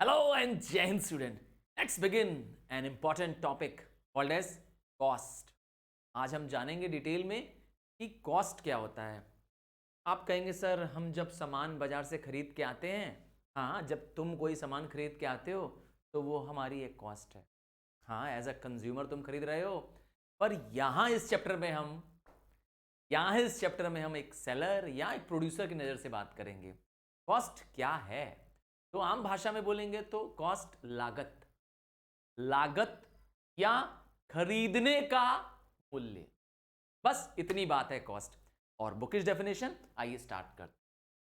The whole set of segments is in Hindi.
Hello and Jai Hind student. Let's begin an important topic called as cost. आज हम जानेंगे डिटेल में कि कॉस्ट क्या होता है। आप कहेंगे सर हम जब सामान बाजार से खरीद के आते हैं, हाँ जब तुम कोई सामान खरीद के आते हो तो वो हमारी एक कॉस्ट है। हाँ एज अ कंज्यूमर तुम खरीद रहे हो, पर यहाँ इस चैप्टर में हम एक सेलर या एक प्रोड्यूसर की नज़र से बात करेंगे। कॉस्ट क्या है? तो आम भाषा में बोलेंगे तो कॉस्ट लागत या खरीदने का मूल्य, बस इतनी बात है कॉस्ट। और बुकिश डेफिनेशन आइए स्टार्ट करते।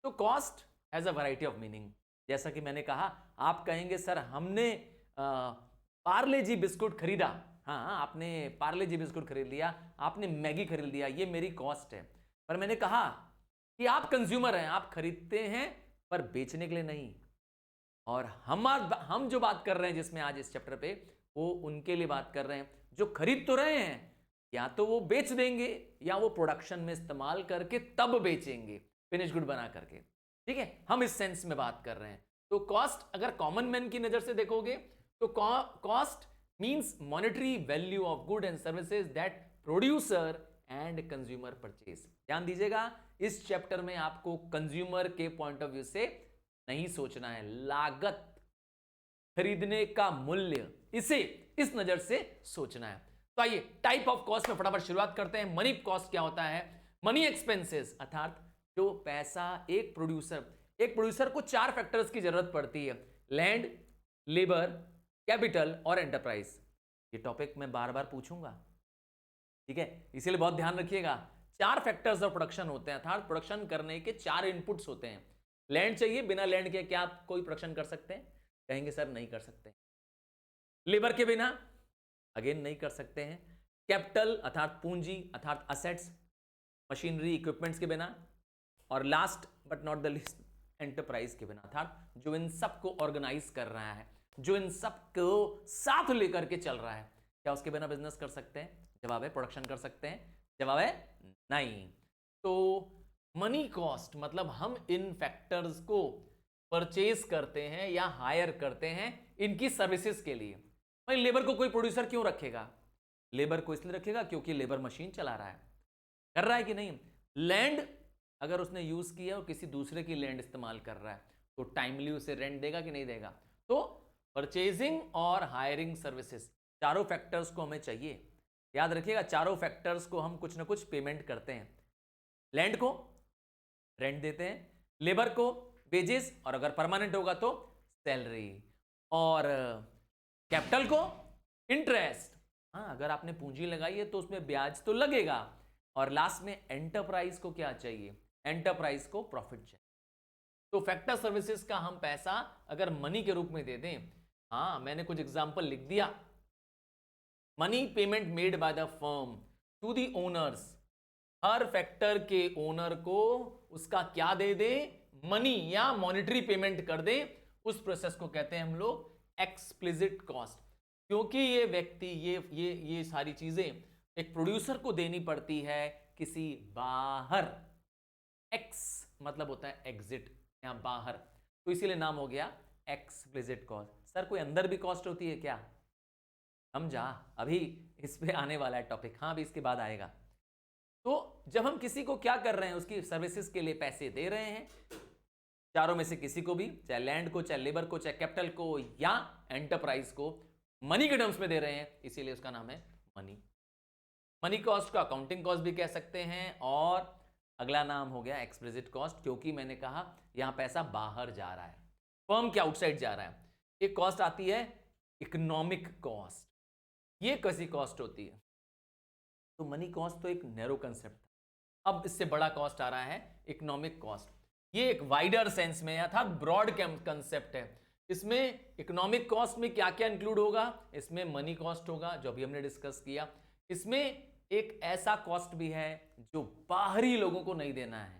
तो cost has a variety of meaning. जैसा कि मैंने कहा, आप कहेंगे सर हमने पार्ले जी बिस्कुट खरीदा, हाँ आपने पार्ले जी बिस्कुट खरीद लिया, आपने मैगी खरीद लिया, ये मेरी कॉस्ट है। पर मैंने कहा कि आप कंज्यूमर हैं, आप खरीदते हैं पर बेचने के लिए नहीं। और हम जो बात कर रहे हैं जिसमें आज इस चैप्टर पे, वो उनके लिए बात कर रहे हैं जो खरीद तो रहे हैं, या तो वो बेच देंगे या वो प्रोडक्शन में इस्तेमाल करके तब बेचेंगे, फिनिश गुड बना करके। ठीक है, हम इस सेंस में बात कर रहे हैं। तो कॉस्ट अगर कॉमन मैन की नजर से देखोगे तो cost means monetary value of good and services that producer and consumer purchase. ध्यान दीजिएगा, इस चैप्टर में आपको कंज्यूमर के पॉइंट ऑफ व्यू से नहीं सोचना है, लागत खरीदने का मूल्य, इसे इस नजर से सोचना है। तो आइए टाइप ऑफ कॉस्ट में फटाफट शुरुआत करते हैं। मनी कॉस्ट क्या होता है? मनी एक्सपेंसेस अर्थात जो पैसा एक प्रोड्यूसर को 4 फैक्टर्स की जरूरत पड़ती है: लैंड, लेबर, कैपिटल और एंटरप्राइज। ये टॉपिक मैं बार बार पूछूंगा, ठीक है, इसीलिए बहुत ध्यान रखिएगा। 4 फैक्टर्स ऑफ प्रोडक्शन होते हैं, अर्थात प्रोडक्शन करने के 4 इनपुट्स होते हैं। लैंड चाहिए, बिना लैंड के क्या आप कोई प्रोडक्शन कर सकते हैं? कहेंगे सर नहीं कर सकते। लेबर के बिना अगेन नहीं कर सकते हैं। कैपिटल अर्थात पूंजी अर्थात असेट्स, मशीनरी, इक्विपमेंट्स के बिना। और last but not the list, enterprise के बिना, अर्थात जो इन सबको ऑर्गेनाइज कर रहा है, जो इन सबको साथ लेकर के चल रहा है, क्या उसके बिना बिजनेस कर सकते हैं? जवाब है प्रोडक्शन कर सकते हैं, जवाब है नहीं। तो मनी कॉस्ट मतलब हम इन फैक्टर्स को परचेज करते हैं या हायर करते हैं इनकी सर्विसेज के लिए। भाई लेबर को कोई प्रोड्यूसर क्यों रखेगा? लेबर को इसलिए रखेगा क्योंकि लेबर मशीन चला रहा है, कर रहा है कि नहीं। लैंड अगर उसने यूज किया और किसी दूसरे की लैंड इस्तेमाल कर रहा है तो टाइमली उसे रेंट देगा कि नहीं देगा। तो परचेजिंग और हायरिंग सर्विसेज, चारों फैक्टर्स को हमें चाहिए। याद रखिएगा, चारों फैक्टर्स को हम कुछ ना कुछ पेमेंट करते हैं। लैंड को रेंट देते हैं, लेबर को वेजेस, और अगर परमानेंट होगा तो सैलरी, और कैपिटल को इंटरेस्ट। हाँ अगर आपने पूंजी लगाई है तो उसमें ब्याज तो लगेगा। और लास्ट में एंटरप्राइज को क्या चाहिए? एंटरप्राइज को प्रॉफिट चाहिए। तो फैक्टर सर्विसेज का हम पैसा अगर मनी के रूप में दे दें, हाँ मैंने कुछ एग्जांपल लिख दिया। Money payment made by the firm to the owners, हर फैक्टर के ओनर को उसका क्या दे दे? मनी या मॉनेटरी पेमेंट कर दे। उस प्रोसेस को कहते हैं हम लोग एक्सप्लिसिट कॉस्ट। क्योंकि ये व्यक्ति ये सारी चीजें एक प्रोड्यूसर को देनी पड़ती है किसी बाहर, एक्स मतलब होता है एग्जिट, यहां बाहर, तो इसीलिए नाम हो गया एक्सप्लिसिट कॉस्ट। सर कोई अंदर भी कॉस्ट होती है क्या? समझा? अभी इस पे आने वाला है टॉपिक, हाँ अभी इसके बाद आएगा। तो जब हम किसी को क्या कर रहे हैं, उसकी सर्विसेज के लिए पैसे दे रहे हैं, चारों में से किसी को भी, चाहे लैंड को, चाहे लेबर को, चाहे कैपिटल को या एंटरप्राइज को, मनी के टर्म्स में दे रहे हैं, इसीलिए उसका नाम है मनी। मनी कॉस्ट को अकाउंटिंग कॉस्ट भी कह सकते हैं, और अगला नाम हो गया एक्सप्लिसिट कॉस्ट, क्योंकि मैंने कहा यहां पैसा बाहर जा रहा है, फर्म के आउटसाइड जा रहा है। एक कॉस्ट आती है इकोनॉमिक कॉस्ट, ये कैसी कॉस्ट होती है? तो मनी कॉस्ट तो एक नैरो कंसेप्ट था, अब इससे बड़ा कॉस्ट आ रहा है इकोनॉमिक कॉस्ट। ये एक वाइडर सेंस में अर्थात ब्रॉड कंसेप्ट है। इसमें इकोनॉमिक कॉस्ट में क्या क्या इंक्लूड होगा? इसमें मनी कॉस्ट होगा जो अभी हमने डिस्कस किया। इसमें एक ऐसा कॉस्ट भी है जो बाहरी लोगों को नहीं देना है।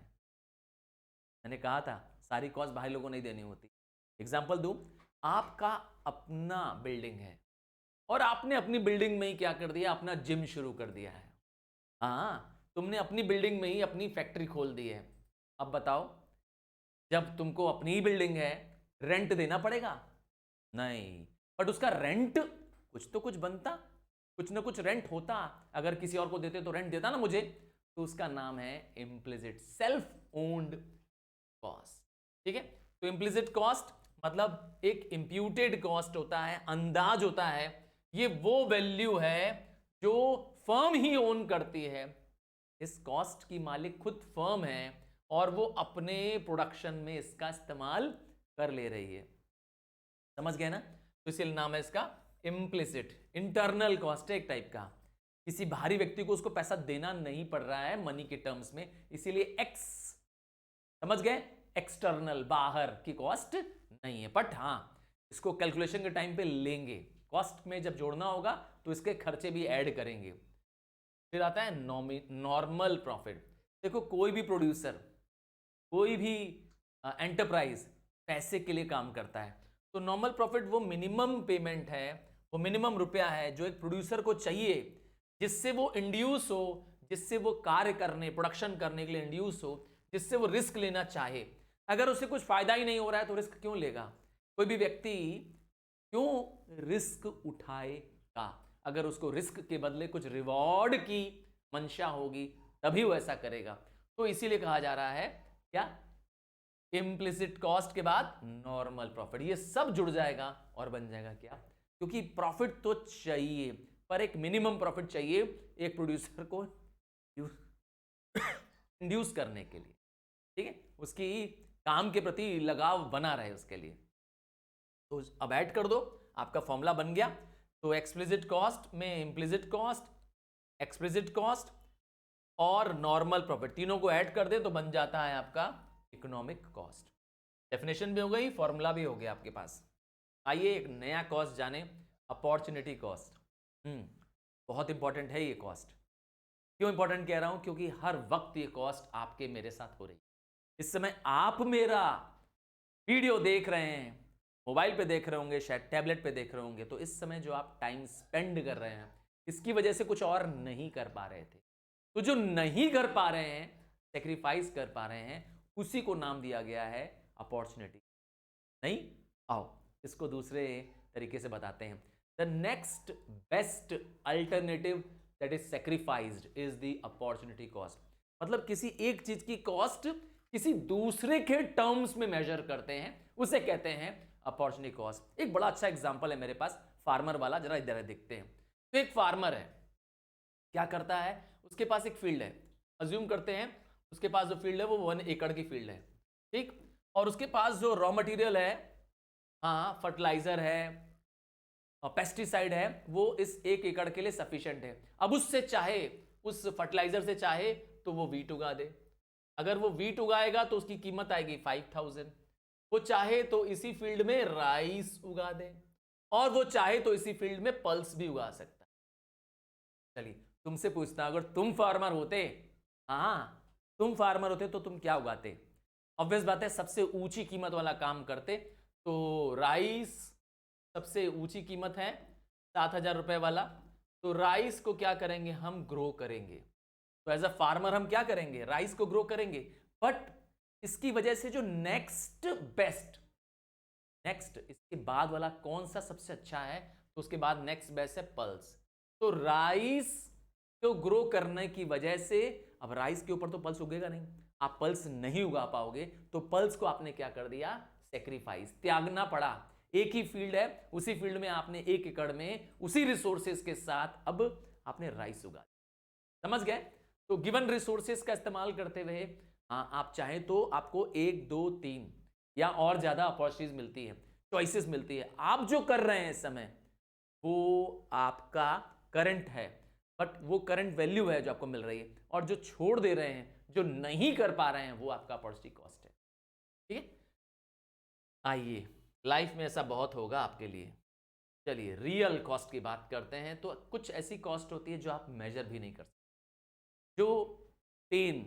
मैंने कहा था सारी कॉस्ट बाहरी लोगों को नहीं देनी होती। एग्जांपल दूं, आपका अपना बिल्डिंग है और आपने अपनी बिल्डिंग में ही क्या कर दिया? अपना जिम शुरू कर दिया है। हाँ तुमने अपनी बिल्डिंग में ही अपनी फैक्ट्री खोल दी है। अब बताओ, जब तुमको अपनी ही बिल्डिंग है, रेंट देना पड़ेगा? नहीं, बट उसका रेंट कुछ तो कुछ बनता, कुछ ना कुछ रेंट होता। अगर किसी और को देते तो रेंट देता ना मुझे, तो उसका नाम है इम्प्लिसिट सेल्फ ओन्ड कॉस्ट। ठीक है, तो इम्प्लिसिट कॉस्ट मतलब एक इंप्यूटेड कॉस्ट होता है, अंदाज होता है। ये वो वैल्यू है जो फर्म ही ओन करती है। इस कॉस्ट की मालिक खुद फर्म है और वो अपने प्रोडक्शन में इसका इस्तेमाल कर ले रही है। समझ गए ना? तो इसलिए नाम है इसका इम्प्लिसिट, इंटरनल कॉस्ट है एक टाइप का। किसी बाहरी व्यक्ति को उसको पैसा देना नहीं पड़ रहा है मनी के टर्म्स में, इसीलिए एक्स, समझ गए, एक्सटर्नल, बाहर की कॉस्ट नहीं है। बट हाँ, इसको कैलकुलेशन के टाइम पे लेंगे, कॉस्ट में जब जोड़ना होगा तो इसके खर्चे भी ऐड करेंगे। फिर आता है नॉर्मल प्रॉफिट। देखो, कोई भी प्रोड्यूसर, कोई भी एंटरप्राइज पैसे के लिए काम करता है, तो नॉर्मल प्रॉफिट वो मिनिमम पेमेंट है, वो मिनिमम रुपया है जो एक प्रोड्यूसर को चाहिए, जिससे वो इंड्यूस हो, जिससे वो कार्य करने, प्रोडक्शन करने के लिए इंड्यूस हो, जिससे वो रिस्क लेना चाहे। अगर उसे कुछ फायदा ही नहीं हो रहा है तो रिस्क क्यों लेगा? कोई भी व्यक्ति क्यों रिस्क उठाएगा? अगर उसको रिस्क के बदले कुछ रिवॉर्ड की मंशा होगी तभी वो ऐसा करेगा। तो इसीलिए कहा जा रहा है क्या, इम्प्लिसिट कॉस्ट के बाद नॉर्मल प्रॉफिट, ये सब जुड़ जाएगा और बन जाएगा क्या? क्योंकि प्रॉफिट तो चाहिए, पर एक मिनिमम प्रॉफिट चाहिए एक प्रोड्यूसर को इंड्यूस करने के लिए। ठीक है, उसकी काम के प्रति लगाव बना रहे उसके लिए। तो अब ऐड कर दो, आपका फॉर्मूला बन गया। तो एक्सप्लिसिट कॉस्ट में इम्प्लिसिट कॉस्ट, एक्सप्लिसिट कॉस्ट और नॉर्मल प्रॉफिट तीनों को ऐड कर दे तो बन जाता है आपका इकोनॉमिक कॉस्ट। डेफिनेशन भी हो गई, फॉर्मूला भी हो गया आपके पास। आइए एक नया कॉस्ट जाने, अपॉर्चुनिटी कॉस्ट। बहुत इंपॉर्टेंट है ये कॉस्ट। क्यों इंपॉर्टेंट कह रहा हूं? क्योंकि हर वक्त ये कॉस्ट आपके मेरे साथ हो रही है। इस समय आप मेरा वीडियो देख रहे हैं, मोबाइल पे देख रहे होंगे, शायद टैबलेट पे देख रहे होंगे, तो इस समय जो आप टाइम स्पेंड कर रहे हैं, इसकी वजह से कुछ और नहीं कर पा रहे थे। तो जो नहीं कर पा रहे हैं, सेक्रीफाइस कर पा रहे हैं, उसी को नाम दिया गया है अपॉर्चुनिटी। नहीं, आओ इसको दूसरे तरीके से बताते हैं। The next best alternative that is sacrificed is the opportunity cost. मतलब किसी एक चीज की कॉस्ट किसी दूसरे के टर्म्स में मेजर करते हैं, उसे कहते हैं अपॉर्चुनिटी कॉस्ट। एक बड़ा अच्छा एग्जांपल है मेरे पास, फार्मर वाला, जरा इधर देखते हैं। तो एक फार्मर है, क्या करता है, उसके पास एक फील्ड है, अज्यूम करते हैं उसके पास जो फील्ड है वो 1 एकड़ की फील्ड है, ठीक, और उसके पास जो रॉ मटेरियल है, हाँ, फर्टिलाइजर है, पेस्टिसाइड है, वो इस 1 एकड़ के लिए सफिशिएंट है। अब उससे चाहे, उस फर्टिलाइजर से चाहे तो वो वीट उगा दे। अगर वो वीट उगाएगा तो उसकी कीमत आएगी 5000। वो चाहे तो इसी फील्ड में राइस उगा दे, और वो चाहे तो इसी फील्ड में पल्स भी उगा सकता है। चलिए तुमसे पूछता, अगर तुम फार्मर होते, हाँ तुम फार्मर होते तो तुम क्या उगाते? ऑब्वियस बात है, सबसे ऊंची कीमत वाला काम करते। तो राइस सबसे ऊंची कीमत है, 7000 रुपए वाला। तो राइस को क्या करेंगे, हम ग्रो करेंगे। तो एज अ फार्मर हम क्या करेंगे, राइस को ग्रो करेंगे। बट इसकी वजह से जो नेक्स्ट बेस्ट, नेक्स्ट इसके बाद वाला कौन सा सबसे अच्छा है, तो उसके बाद नेक्स्ट बेस्ट है पल्स। तो राइस को ग्रो करने की वजह से, अब राइस के ऊपर तो पल्स उगेगा नहीं, आप पल्स नहीं उगा पाओगे, तो पल्स को आपने क्या कर दिया, सेक्रीफाइस, त्यागना पड़ा। एक ही फील्ड है, उसी फील्ड में आपने 1 एकड़ में उसी रिसोर्सेज के साथ अब आपने राइस उगा। समझ गए? तो गिवन रिसोर्सेज का इस्तेमाल करते हुए, हाँ, आप चाहें तो आपको 1 2 3 या और ज्यादा अपॉर्चुनिटीज मिलती है, चॉइसेस मिलती है। आप जो कर रहे हैं इस समय वो आपका करंट है, बट वो करंट वैल्यू है जो आपको मिल रही है, और जो छोड़ दे रहे हैं, जो नहीं कर पा रहे हैं, वो आपका अपॉर्चुनिटी कॉस्ट है। ठीक है, आइए लाइफ में ऐसा बहुत होगा आपके लिए। चलिए रियल कॉस्ट की बात करते हैं। तो कुछ ऐसी कॉस्ट होती है जो आप मेजर भी नहीं कर सकते, जो पेन,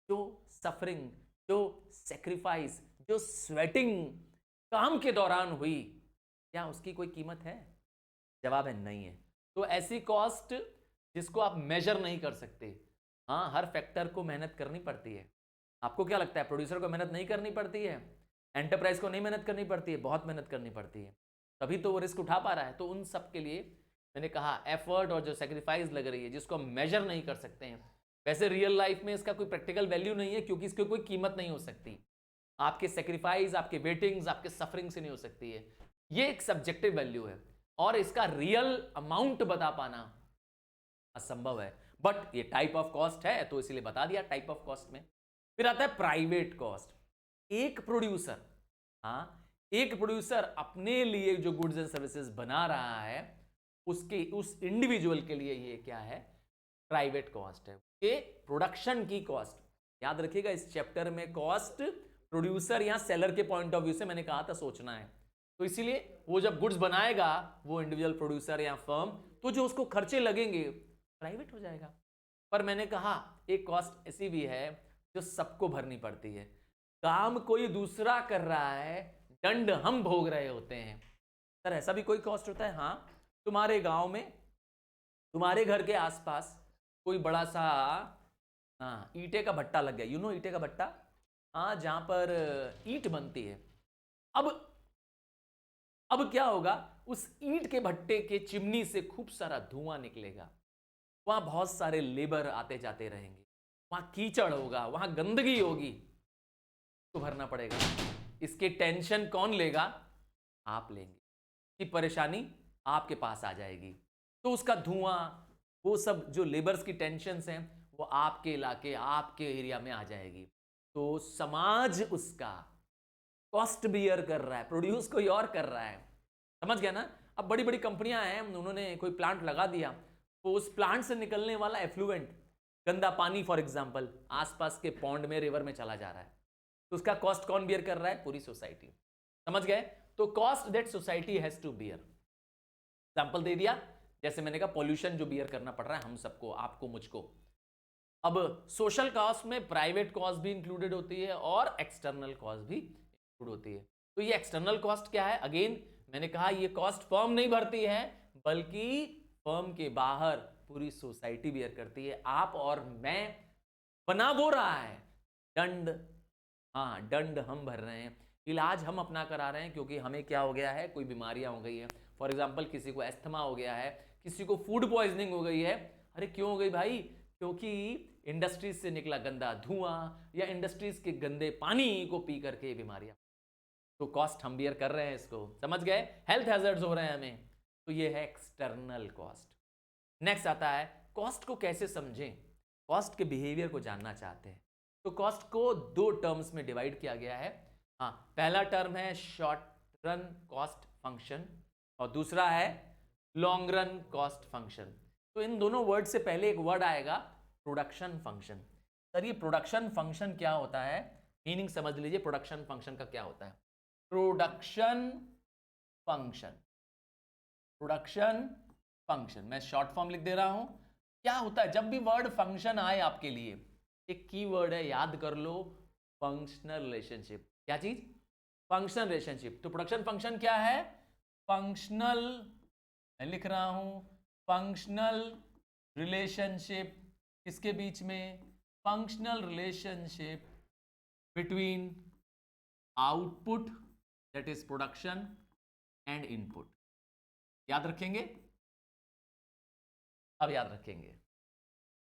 जो सफरिंग, जो सेक्रीफाइस, जो स्वेटिंग काम के दौरान हुई, क्या उसकी कोई कीमत है? जवाब है नहीं है। तो ऐसी कॉस्ट जिसको आप मेजर नहीं कर सकते, हाँ, हर फैक्टर को मेहनत करनी पड़ती है। आपको क्या लगता है प्रोड्यूसर को मेहनत नहीं करनी पड़ती है? एंटरप्राइज को नहीं मेहनत करनी पड़ती है? बहुत मेहनत करनी पड़ती है। तभी तो वो रिस्क उठा पा रहा है। तो उन सब के लिए मैंने कहा एफर्ट और जो सेक्रीफाइस लग रही है, जिसको हम मेजर नहीं कर सकते हैं, वैसे रियल लाइफ में इसका कोई प्रैक्टिकल वैल्यू नहीं है, क्योंकि इसकी कोई कीमत नहीं हो सकती। आपके सेक्रीफाइस, आपके वेटिंग्स, आपके सफरिंग से नहीं हो सकती है। ये एक सब्जेक्टिव वैल्यू है और इसका रियल अमाउंट बता पाना असंभव है। बट ये टाइप ऑफ कॉस्ट है तो इसीलिए बता दिया टाइप ऑफ कॉस्ट में। फिर आता है प्राइवेट कॉस्ट। एक प्रोड्यूसर, हाँ, एक प्रोड्यूसर अपने लिए जो गुड्स एंड सर्विसेज बना रहा है, उसके उस इंडिविजुअल के लिए ये क्या है, प्राइवेट कॉस्ट है, ये प्रोडक्शन की कॉस्ट। याद रखिएगा इस चैप्टर में कॉस्ट प्रोड्यूसर या सेलर के पॉइंट ऑफ व्यू से मैंने कहा था सोचना है। तो इसीलिए वो जब गुड्स बनाएगा वो इंडिविजुअल प्रोड्यूसर या फर्म, तो जो उसको खर्चे लगेंगे प्राइवेट हो जाएगा। पर मैंने कहा एक कॉस्ट ऐसी भी है जो सबको भरनी पड़ती है। काम कोई दूसरा कर रहा है, दंड हम भोग रहे होते हैं। सर ऐसा भी कोई कॉस्ट होता है? हाँ, तुम्हारे गांव में, तुम्हारे घर के आसपास कोई बड़ा सा ईंटे का भट्टा लग गया, यू नो ईंटे का भट्टा, हाँ, जहां पर ईंट बनती है। अब क्या होगा, उस ईंट के भट्टे के चिमनी से खूब सारा धुआं निकलेगा, वहां बहुत सारे लेबर आते जाते रहेंगे, वहां कीचड़ होगा, वहां गंदगी होगी, तो भरना पड़ेगा। इसके टेंशन कौन लेगा? आप लेंगे। कि परेशानी आपके पास आ जाएगी, तो उसका धुआं, वो सब जो लेबर्स की टेंशन्स हैं, वो आपके इलाके, आपके एरिया में आ जाएगी। तो समाज उसका कॉस्ट बियर कर रहा है, प्रोड्यूस कोई और कर रहा है। समझ गया ना? अब बड़ी बड़ी कंपनियां हैं, उन्होंने कोई प्लांट लगा दिया, तो उस प्लांट से निकलने वाला एफ्लुएंट, गंदा पानी फॉर एग्जांपल, आसपास के पॉन्ड में, रिवर में चला जा रहा है, तो उसका कॉस्ट कौन बियर कर रहा है? पूरी सोसाइटी। समझ गए? तो cost that society has to bear. Example दे दिया, जैसे मैंने कहा पॉल्यूशन जो बियर करना पड़ रहा है हम सबको, आपको, मुझको। अब सोशल कॉस्ट में प्राइवेट कॉस्ट भी इंक्लूडेड होती है और एक्सटर्नल कॉस्ट भी इंक्लूड होती है। तो ये एक्सटर्नल कॉस्ट क्या है? अगेन मैंने कहा ये कॉस्ट फर्म नहीं भरती है, बल्कि फर्म के बाहर पूरी सोसाइटी बियर करती है। आप और मैं बना वो रहा है, दंड, हाँ, दंड हम भर रहे हैं, इलाज हम अपना करा रहे हैं, क्योंकि हमें क्या हो गया है, कोई बीमारियां हो गई है। फॉर एग्जाम्पल किसी को एस्थमा हो गया है, किसी को फूड पॉइजनिंग हो गई है। अरे क्यों हो गई भाई? क्योंकि इंडस्ट्रीज से निकला गंदा धुआं या इंडस्ट्रीज के गंदे पानी को पी करके बीमारियां। तो कॉस्ट हम बियर कर रहे हैं इसको। समझ गए? हेल्थ हैजर्ड्स हो रहे हैं हमें, तो ये है एक्सटर्नल कॉस्ट। नेक्स्ट आता है कॉस्ट को कैसे समझें, कॉस्ट के बिहेवियर को जानना चाहते हैं। तो कॉस्ट को दो टर्म्स में डिवाइड किया गया है। हाँ, पहला टर्म है शॉर्ट रन कॉस्ट फंक्शन और दूसरा है लॉन्ग रन कॉस्ट फंक्शन। तो इन दोनों वर्ड से पहले एक वर्ड आएगा प्रोडक्शन फंक्शन। सर ये प्रोडक्शन फंक्शन क्या होता है? मीनिंग समझ लीजिए, प्रोडक्शन फंक्शन का क्या होता है। प्रोडक्शन फंक्शन, प्रोडक्शन फंक्शन, मैं शॉर्ट फॉर्म लिख दे रहा हूं। क्या होता है जब भी वर्ड फंक्शन आए आपके लिए, एक की वर्ड है, याद कर लो, फंक्शनल रिलेशनशिप। क्या चीज? Functional relationship. तो प्रोडक्शन फंक्शन क्या है? फंक्शनल, मैं लिख रहा हूं, फंक्शनल रिलेशनशिप। किसके बीच में? Functional relationship between output that is production and input. याद रखेंगे? अब याद रखेंगे,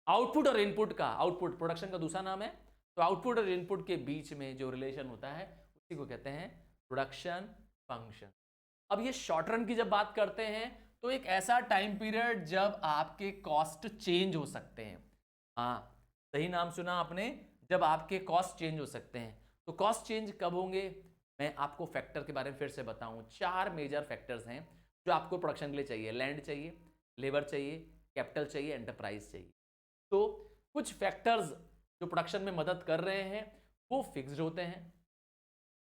आउटपुट और इनपुट का, आउटपुट प्रोडक्शन का दूसरा नाम है, तो आउटपुट और इनपुट के बीच में जो रिलेशन होता है उसी को कहते हैं प्रोडक्शन फंक्शन। अब ये शॉर्ट रन की जब बात करते हैं तो एक ऐसा टाइम पीरियड जब आपके कॉस्ट चेंज हो सकते हैं। हाँ, सही नाम सुना आपने, जब आपके कॉस्ट चेंज हो सकते हैं। तो कॉस्ट चेंज कब होंगे? मैं आपको फैक्टर के बारे में फिर से बताऊं। 4 मेजर फैक्टर्स हैं जो आपको प्रोडक्शन के लिए चाहिए। लैंड चाहिए, लेबर चाहिए, कैपिटल चाहिए, एंटरप्राइज चाहिए। तो कुछ फैक्टर्स जो प्रोडक्शन में मदद कर रहे हैं वो फिक्स्ड होते हैं।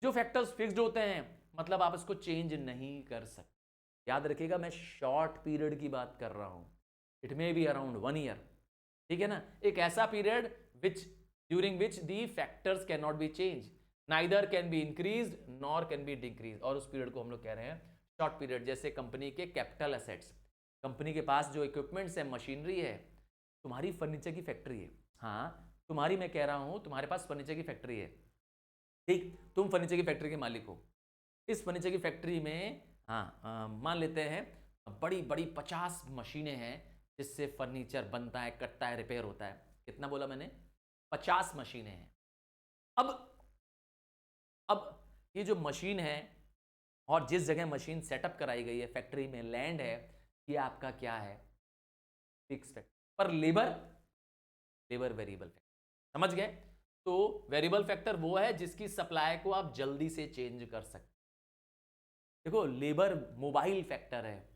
जो फैक्टर्स फिक्स्ड होते हैं मतलब आप इसको चेंज नहीं कर सकते। याद रखिएगा, मैं शॉर्ट पीरियड की बात कर रहा हूं। It may be around 1 year, ठीक है ना? एक ऐसा period which during which the factors can not be change, neither can be increase nor can be decrease, और उस पीरियड को हम लोग कह रहे हैं शॉर्ट पीरियड। जैसे कंपनी के कैपिटल एसेट्स, कंपनी के पास जो इक्विपमेंट्स है, मशीनरी है, तुम्हारी फर्नीचर की फैक्ट्री है, हाँ तुम्हारी, मैं कह रहा हूं तुम्हारे पास फर्नीचर की फैक्ट्री है, ठीक, तुम फर्नीचर की फैक्ट्री के मालिक हो। इस फर्नीचर की फैक्ट्री में हाँ, मान लेते हैं बड़ी बड़ी 50 मशीनें हैं जिससे फर्नीचर बनता है, कटता है, रिपेयर होता है। कितना बोला मैंने? 50 मशीनें हैं। अब ये जो मशीन है और जिस जगह मशीन सेटअप कराई गई है, फैक्ट्री में लैंड है, ये आपका क्या है? Fix factor. पर लेबर वेरिएबल फैक्टर। समझ गए? तो वेरिएबल फैक्टर वो है जिसकी सप्लाई को आप जल्दी से चेंज कर सकते। देखो, लेबर मोबाइल फैक्टर है,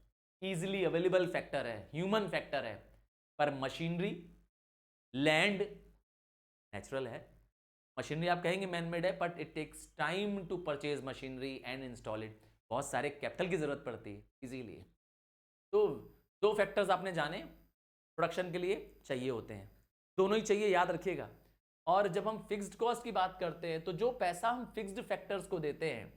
इजीली अवेलेबल फैक्टर है, ह्यूमन फैक्टर है। पर मशीनरी, लैंड नेचुरल है। मशीनरी आप कहेंगे मैन मेड है, but it takes time to purchase machinery and install it. बहुत सारे कैपिटल की जरूरत पड़ती है इसीलिए। तो दो फैक्टर्स आपने जाने प्रोडक्शन के लिए चाहिए होते हैं, दोनों ही चाहिए, याद रखिएगा। और जब हम फिक्स्ड कॉस्ट की बात करते हैं तो जो पैसा हम फिक्स्ड फैक्टर्स को देते हैं,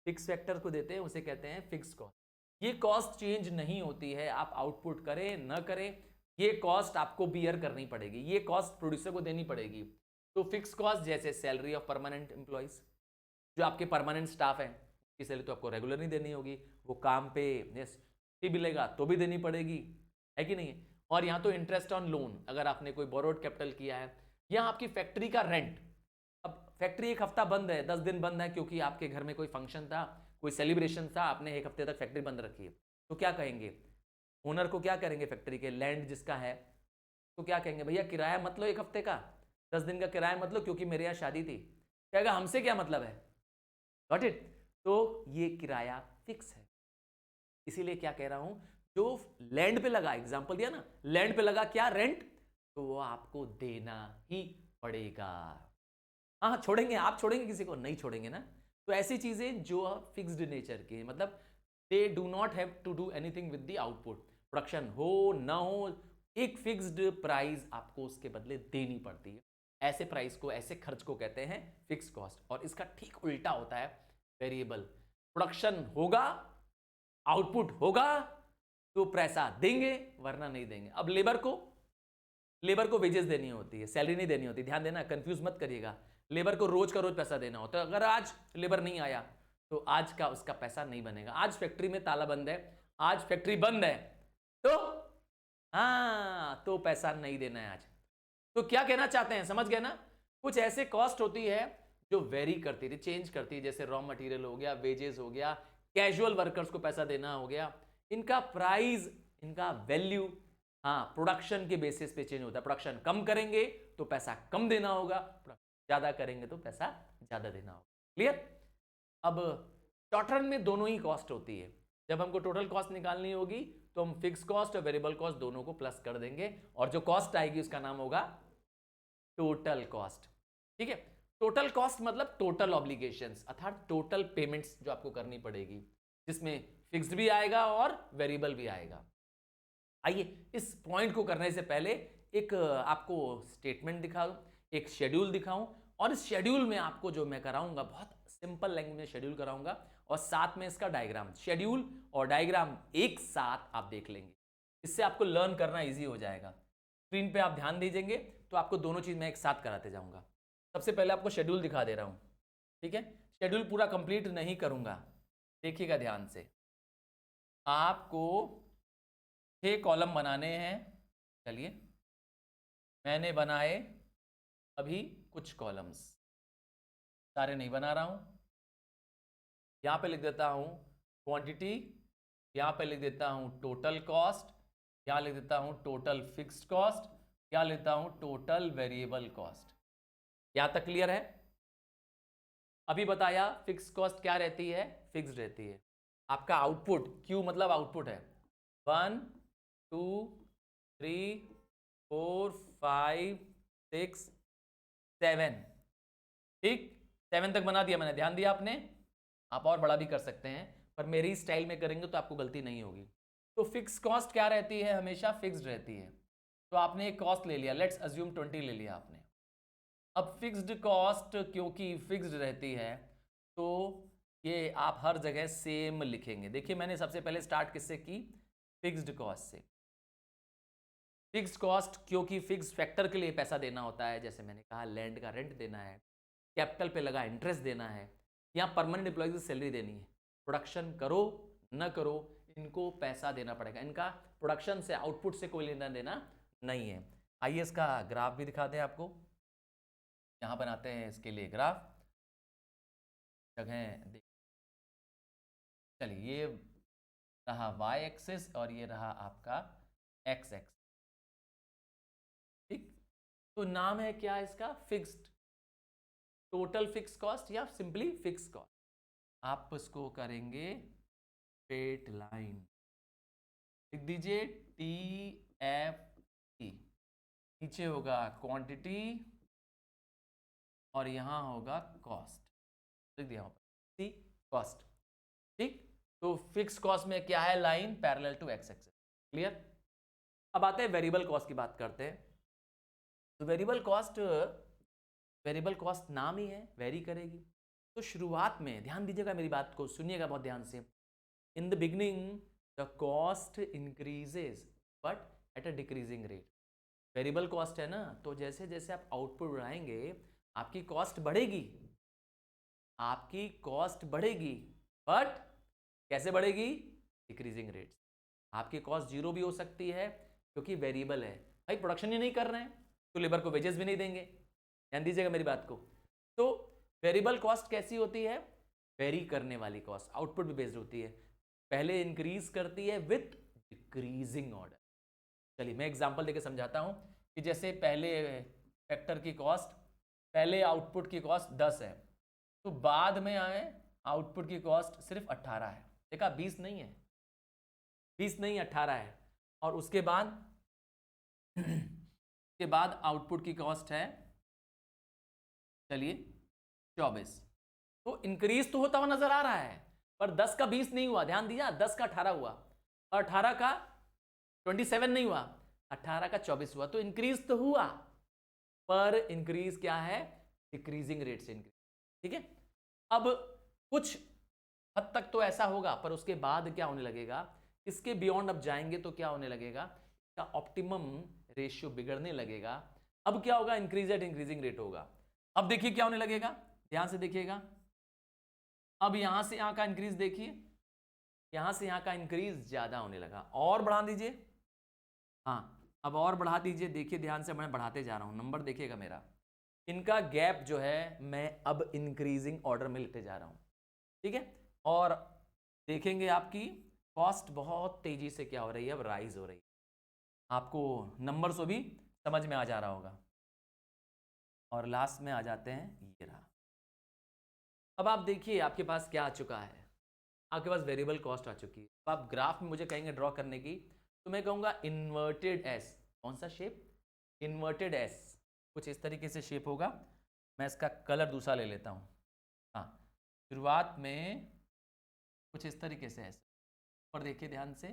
फिक्स फैक्टर को देते हैं, उसे कहते हैं फिक्स कॉस्ट। ये कॉस्ट चेंज नहीं होती है, आप आउटपुट करें न करें, ये कॉस्ट आपको बियर करनी पड़ेगी, ये कॉस्ट प्रोड्यूसर को देनी पड़ेगी। तो फिक्स कॉस्ट जैसे सैलरी ऑफ परमानेंट एम्प्लॉइज, जो आपके परमानेंट स्टाफ है उसकी सैलरी तो आपको रेगुलर नहीं देनी होगी, वो काम पे छुट्टी मिलेगा तो भी देनी पड़ेगी, है कि नहीं? और यहाँ तो इंटरेस्ट ऑन लोन, अगर आपने कोई बोरोड कैपिटल किया है, यहाँ आपकी फैक्ट्री का रेंट। अब फैक्ट्री एक हफ्ता बंद है, 10 दिन बंद है क्योंकि आपके घर में कोई फंक्शन था, कोई सेलिब्रेशन था, आपने एक हफ्ते तक फैक्ट्री बंद रखी है, तो क्या कहेंगे ओनर को? क्या करेंगे? फैक्ट्री के लैंड जिसका है तो क्या कहेंगे, भैया किराया मत लो, एक हफ्ते का 10 दिन का किराया मत लो क्योंकि मेरे यहाँ शादी थी। कहेगा हमसे क्या मतलब है? Got it? तो ये किराया फिक्स है। इसीलिए क्या कह रहा हूं, जो लैंड पे लगा, एग्जांपल दिया ना, लैंड पे लगा क्या? रेंट, तो वो आपको देना ही पड़ेगा। हाँ, छोड़ेंगे आप? छोड़ेंगे किसी को? नहीं छोड़ेंगे ना। तो ऐसी चीजें जो फिक्स्ड नेचर की, मतलब they do not have to do anything with the output. Production हो ना हो, एक फिक्स्ड प्राइस आपको उसके बदले देनी पड़ती है। ऐसे प्राइस को, ऐसे खर्च को कहते हैं फिक्स कॉस्ट। और इसका ठीक उल्टा होता है वेरिएबल। प्रोडक्शन होगा, आउटपुट होगा तो पैसा देंगे, वरना नहीं देंगे। अब लेबर को वेजेस देनी होती है, सैलरी नहीं देनी होती। ध्यान देना, कंफ्यूज मत करिएगा। लेबर को रोज का रोज पैसा देना होता है। अगर आज लेबर नहीं आया तो आज का उसका पैसा नहीं बनेगा। आज फैक्ट्री में ताला बंद है, आज फैक्ट्री बंद है, तो हाँ, तो पैसा नहीं देना है आज। तो क्या कहना चाहते हैं, समझ गए ना? कुछ ऐसे कॉस्ट होती है जो वेरी करती है, चेंज करती है, जैसे रॉ मटेरियल हो गया, वेजेस हो गया, कैजुअल वर्कर्स को पैसा देना हो गया। इनका प्राइस, इनका वैल्यू, हाँ, प्रोडक्शन के बेसिस पे चेंज होता है। प्रोडक्शन कम करेंगे तो पैसा कम देना होगा, ज्यादा करेंगे तो पैसा ज्यादा देना होगा। क्लियर? अब शॉर्ट रन में दोनों ही कॉस्ट होती है। जब हमको टोटल कॉस्ट निकालनी होगी तो हम फिक्स कॉस्ट और वेरिएबल कॉस्ट दोनों को प्लस कर देंगे, और जो कॉस्ट आएगी उसका नाम होगा टोटल कॉस्ट। ठीक है? टोटल कॉस्ट मतलब टोटल ऑब्लिगेशंस, अर्थात टोटल पेमेंट्स जो आपको करनी पड़ेगी, जिसमें फिक्स्ड भी आएगा और वेरिएबल भी आएगा। आइए इस पॉइंट को करने से पहले एक आपको स्टेटमेंट दिखाऊं, एक शेड्यूल दिखाऊं, और इस शेड्यूल में आपको जो मैं कराऊंगा, बहुत सिंपल लैंग्वेज में शेड्यूल कराऊंगा, और साथ में इसका डायग्राम। शेड्यूल और डायग्राम एक साथ आप देख लेंगे, इससे आपको लर्न करना इजी हो जाएगा। स्क्रीन पे आप ध्यान दीजिएंगे तो आपको दोनों चीज मैं एक साथ कराते जाऊंगा। सबसे पहले आपको शेड्यूल दिखा दे रहा हूं, ठीक है? शेड्यूल पूरा कंप्लीट नहीं करूंगा, देखिएगा ध्यान से। आपको 6 कॉलम बनाने हैं। चलिए, मैंने बनाए अभी कुछ कॉलम्स, सारे नहीं बना रहा हूं। यहां पे लिख देता हूं क्वांटिटी, यहां पे लिख देता हूं टोटल कॉस्ट, यहां लिख देता हूं टोटल फिक्स्ड कॉस्ट, यहां लिखता हूं टोटल वेरिएबल कॉस्ट। यहां तक क्लियर है? अभी बताया फिक्स कॉस्ट क्या रहती है? फिक्स्ड रहती है। आपका आउटपुट, क्यू मतलब आउटपुट है, 1 2 3 4 5 6 7। ठीक, 7 तक बना दिया मैंने, ध्यान दिया आपने? आप और बड़ा भी कर सकते हैं, पर मेरी स्टाइल में करेंगे तो आपको गलती नहीं होगी। तो फिक्स कॉस्ट क्या रहती है? हमेशा फिक्स्ड रहती है। तो आपने एक कॉस्ट ले लिया, लेट्स अज्यूम 20 ले लिया आपने। अब फिक्स्ड कॉस्ट क्योंकि फिक्स्ड रहती है तो ये आप हर जगह सेम लिखेंगे। देखिए, मैंने सबसे पहले स्टार्ट किससे की? फिक्स्ड कॉस्ट से। फिक्स्ड कॉस्ट क्योंकि फिक्स फैक्टर के लिए पैसा देना होता है, जैसे मैंने कहा लैंड का रेंट देना है, कैपिटल पे लगा इंटरेस्ट देना है, यहाँ परमानेंट एम्प्लॉयज की सैलरी देनी है। प्रोडक्शन करो न करो, इनको पैसा देना पड़ेगा, इनका प्रोडक्शन से, आउटपुट से कोई लेना देना नहीं है। आइए इसका ग्राफ भी दिखाते हैं आपको, यहां बनाते हैं इसके लिए ग्राफ, जगह देख, चलिए ये रहा y एक्सिस और ये रहा आपका x एक्सिस, ठीक। तो नाम है क्या इसका, फिक्स्ड, टोटल फिक्स कॉस्ट या सिंपली फिक्स कॉस्ट। आप इसको करेंगे स्ट्रेट लाइन, लिख दीजिए TFC, नीचे होगा क्वांटिटी और यहां होगा कॉस्ट, लिख दिया सी कॉस्ट, ठीक। तो फिक्स कॉस्ट में क्या है, line parallel to X axis, clear. अब आते हैं वेरिएबल कॉस्ट की बात करते हैं। तो वेरिएबल कॉस्ट नाम ही है, वेरी करेगी। तो शुरुआत में ध्यान दीजिएगा, मेरी बात को सुनिएगा बहुत ध्यान से। In the beginning the cost increases but at a decreasing rate. Variable cost है ना, तो जैसे जैसे आप आउटपुट बढ़ाएंगे आपकी कॉस्ट बढ़ेगी, आपकी कॉस्ट बढ़ेगी, बट कैसे बढ़ेगी, डिक्रीजिंग रेट। आपकी कॉस्ट जीरो भी हो सकती है क्योंकि वेरिएबल है, भाई प्रोडक्शन ही नहीं कर रहे हैं तो लेबर को वेजेस भी नहीं देंगे, ध्यान दीजिएगा मेरी बात को। तो वेरिएबल कॉस्ट कैसी होती है, वेरी करने वाली कॉस्ट, आउटपुट भी बेस्ड होती है, पहले इंक्रीज करती है विथ डिक्रीजिंग ऑर्डर। चलिए मैं एग्जांपल देके समझाता हूं कि जैसे पहले फैक्टर की कॉस्ट, पहले आउटपुट की कॉस्ट 10 है, तो बाद में आए आउटपुट की कॉस्ट सिर्फ 18 है, देखा 20 नहीं है, 20 नहीं 18 है, और उसके बाद के बाद आउटपुट की कॉस्ट है चलिए 24। तो इंक्रीज तो होता हुआ नजर आ रहा है, पर 10 का 20 नहीं हुआ, ध्यान दिया, 10 का 18 हुआ और 18 का 27 नहीं हुआ, 18 का 24 हुआ, तो इंक्रीज तो हुआ, पर इंक्रीज क्या है, डिक्रीजिंग रेट से इंक्रीज, ठीक है। अब कुछ हद तक तो ऐसा होगा, पर उसके बाद क्या होने लगेगा, इसके बियॉन्ड अब जाएंगे तो क्या होने लगेगा, इसका ऑप्टिमम रेशियो बिगड़ने लगेगा। अब क्या होगा, इंक्रीज एट इंक्रीजिंग रेट होगा। अब देखिए क्या होने लगेगा, ध्यान से देखिएगा, अब यहां से यहां का इंक्रीज देखिए, यहां से यहां का इंक्रीज ज्यादा होने लगा, और बढ़ा दीजिए, हाँ अब और बढ़ा दीजिए, देखिए ध्यान से मैं बढ़ाते जा रहा हूं, नंबर देखिएगा मेरा, इनका गैप जो है मैं अब इंक्रीजिंग ऑर्डर में लेते जा रहा हूं, ठीक है। और देखेंगे आपकी कॉस्ट बहुत तेजी से क्या हो रही है, अब राइज हो रही है, आपको नंबर से भी समझ में आ जा रहा होगा। और लास्ट में आ जाते हैं, ये रहा। अब आप देखिए आपके पास क्या आ चुका है, आपके पास वेरिएबल कॉस्ट आ चुकी है। अब आप ग्राफ में मुझे कहेंगे ड्रॉ करने की, तो मैं कहूँगा इन्वर्टेड एस, कौन सा शेप, इन्वर्टेड एस, कुछ इस तरीके से शेप होगा। मैं इसका कलर दूसरा ले लेता हूँ, हाँ शुरुआत में कुछ इस तरीके से ऐसे, और देखिए ध्यान से,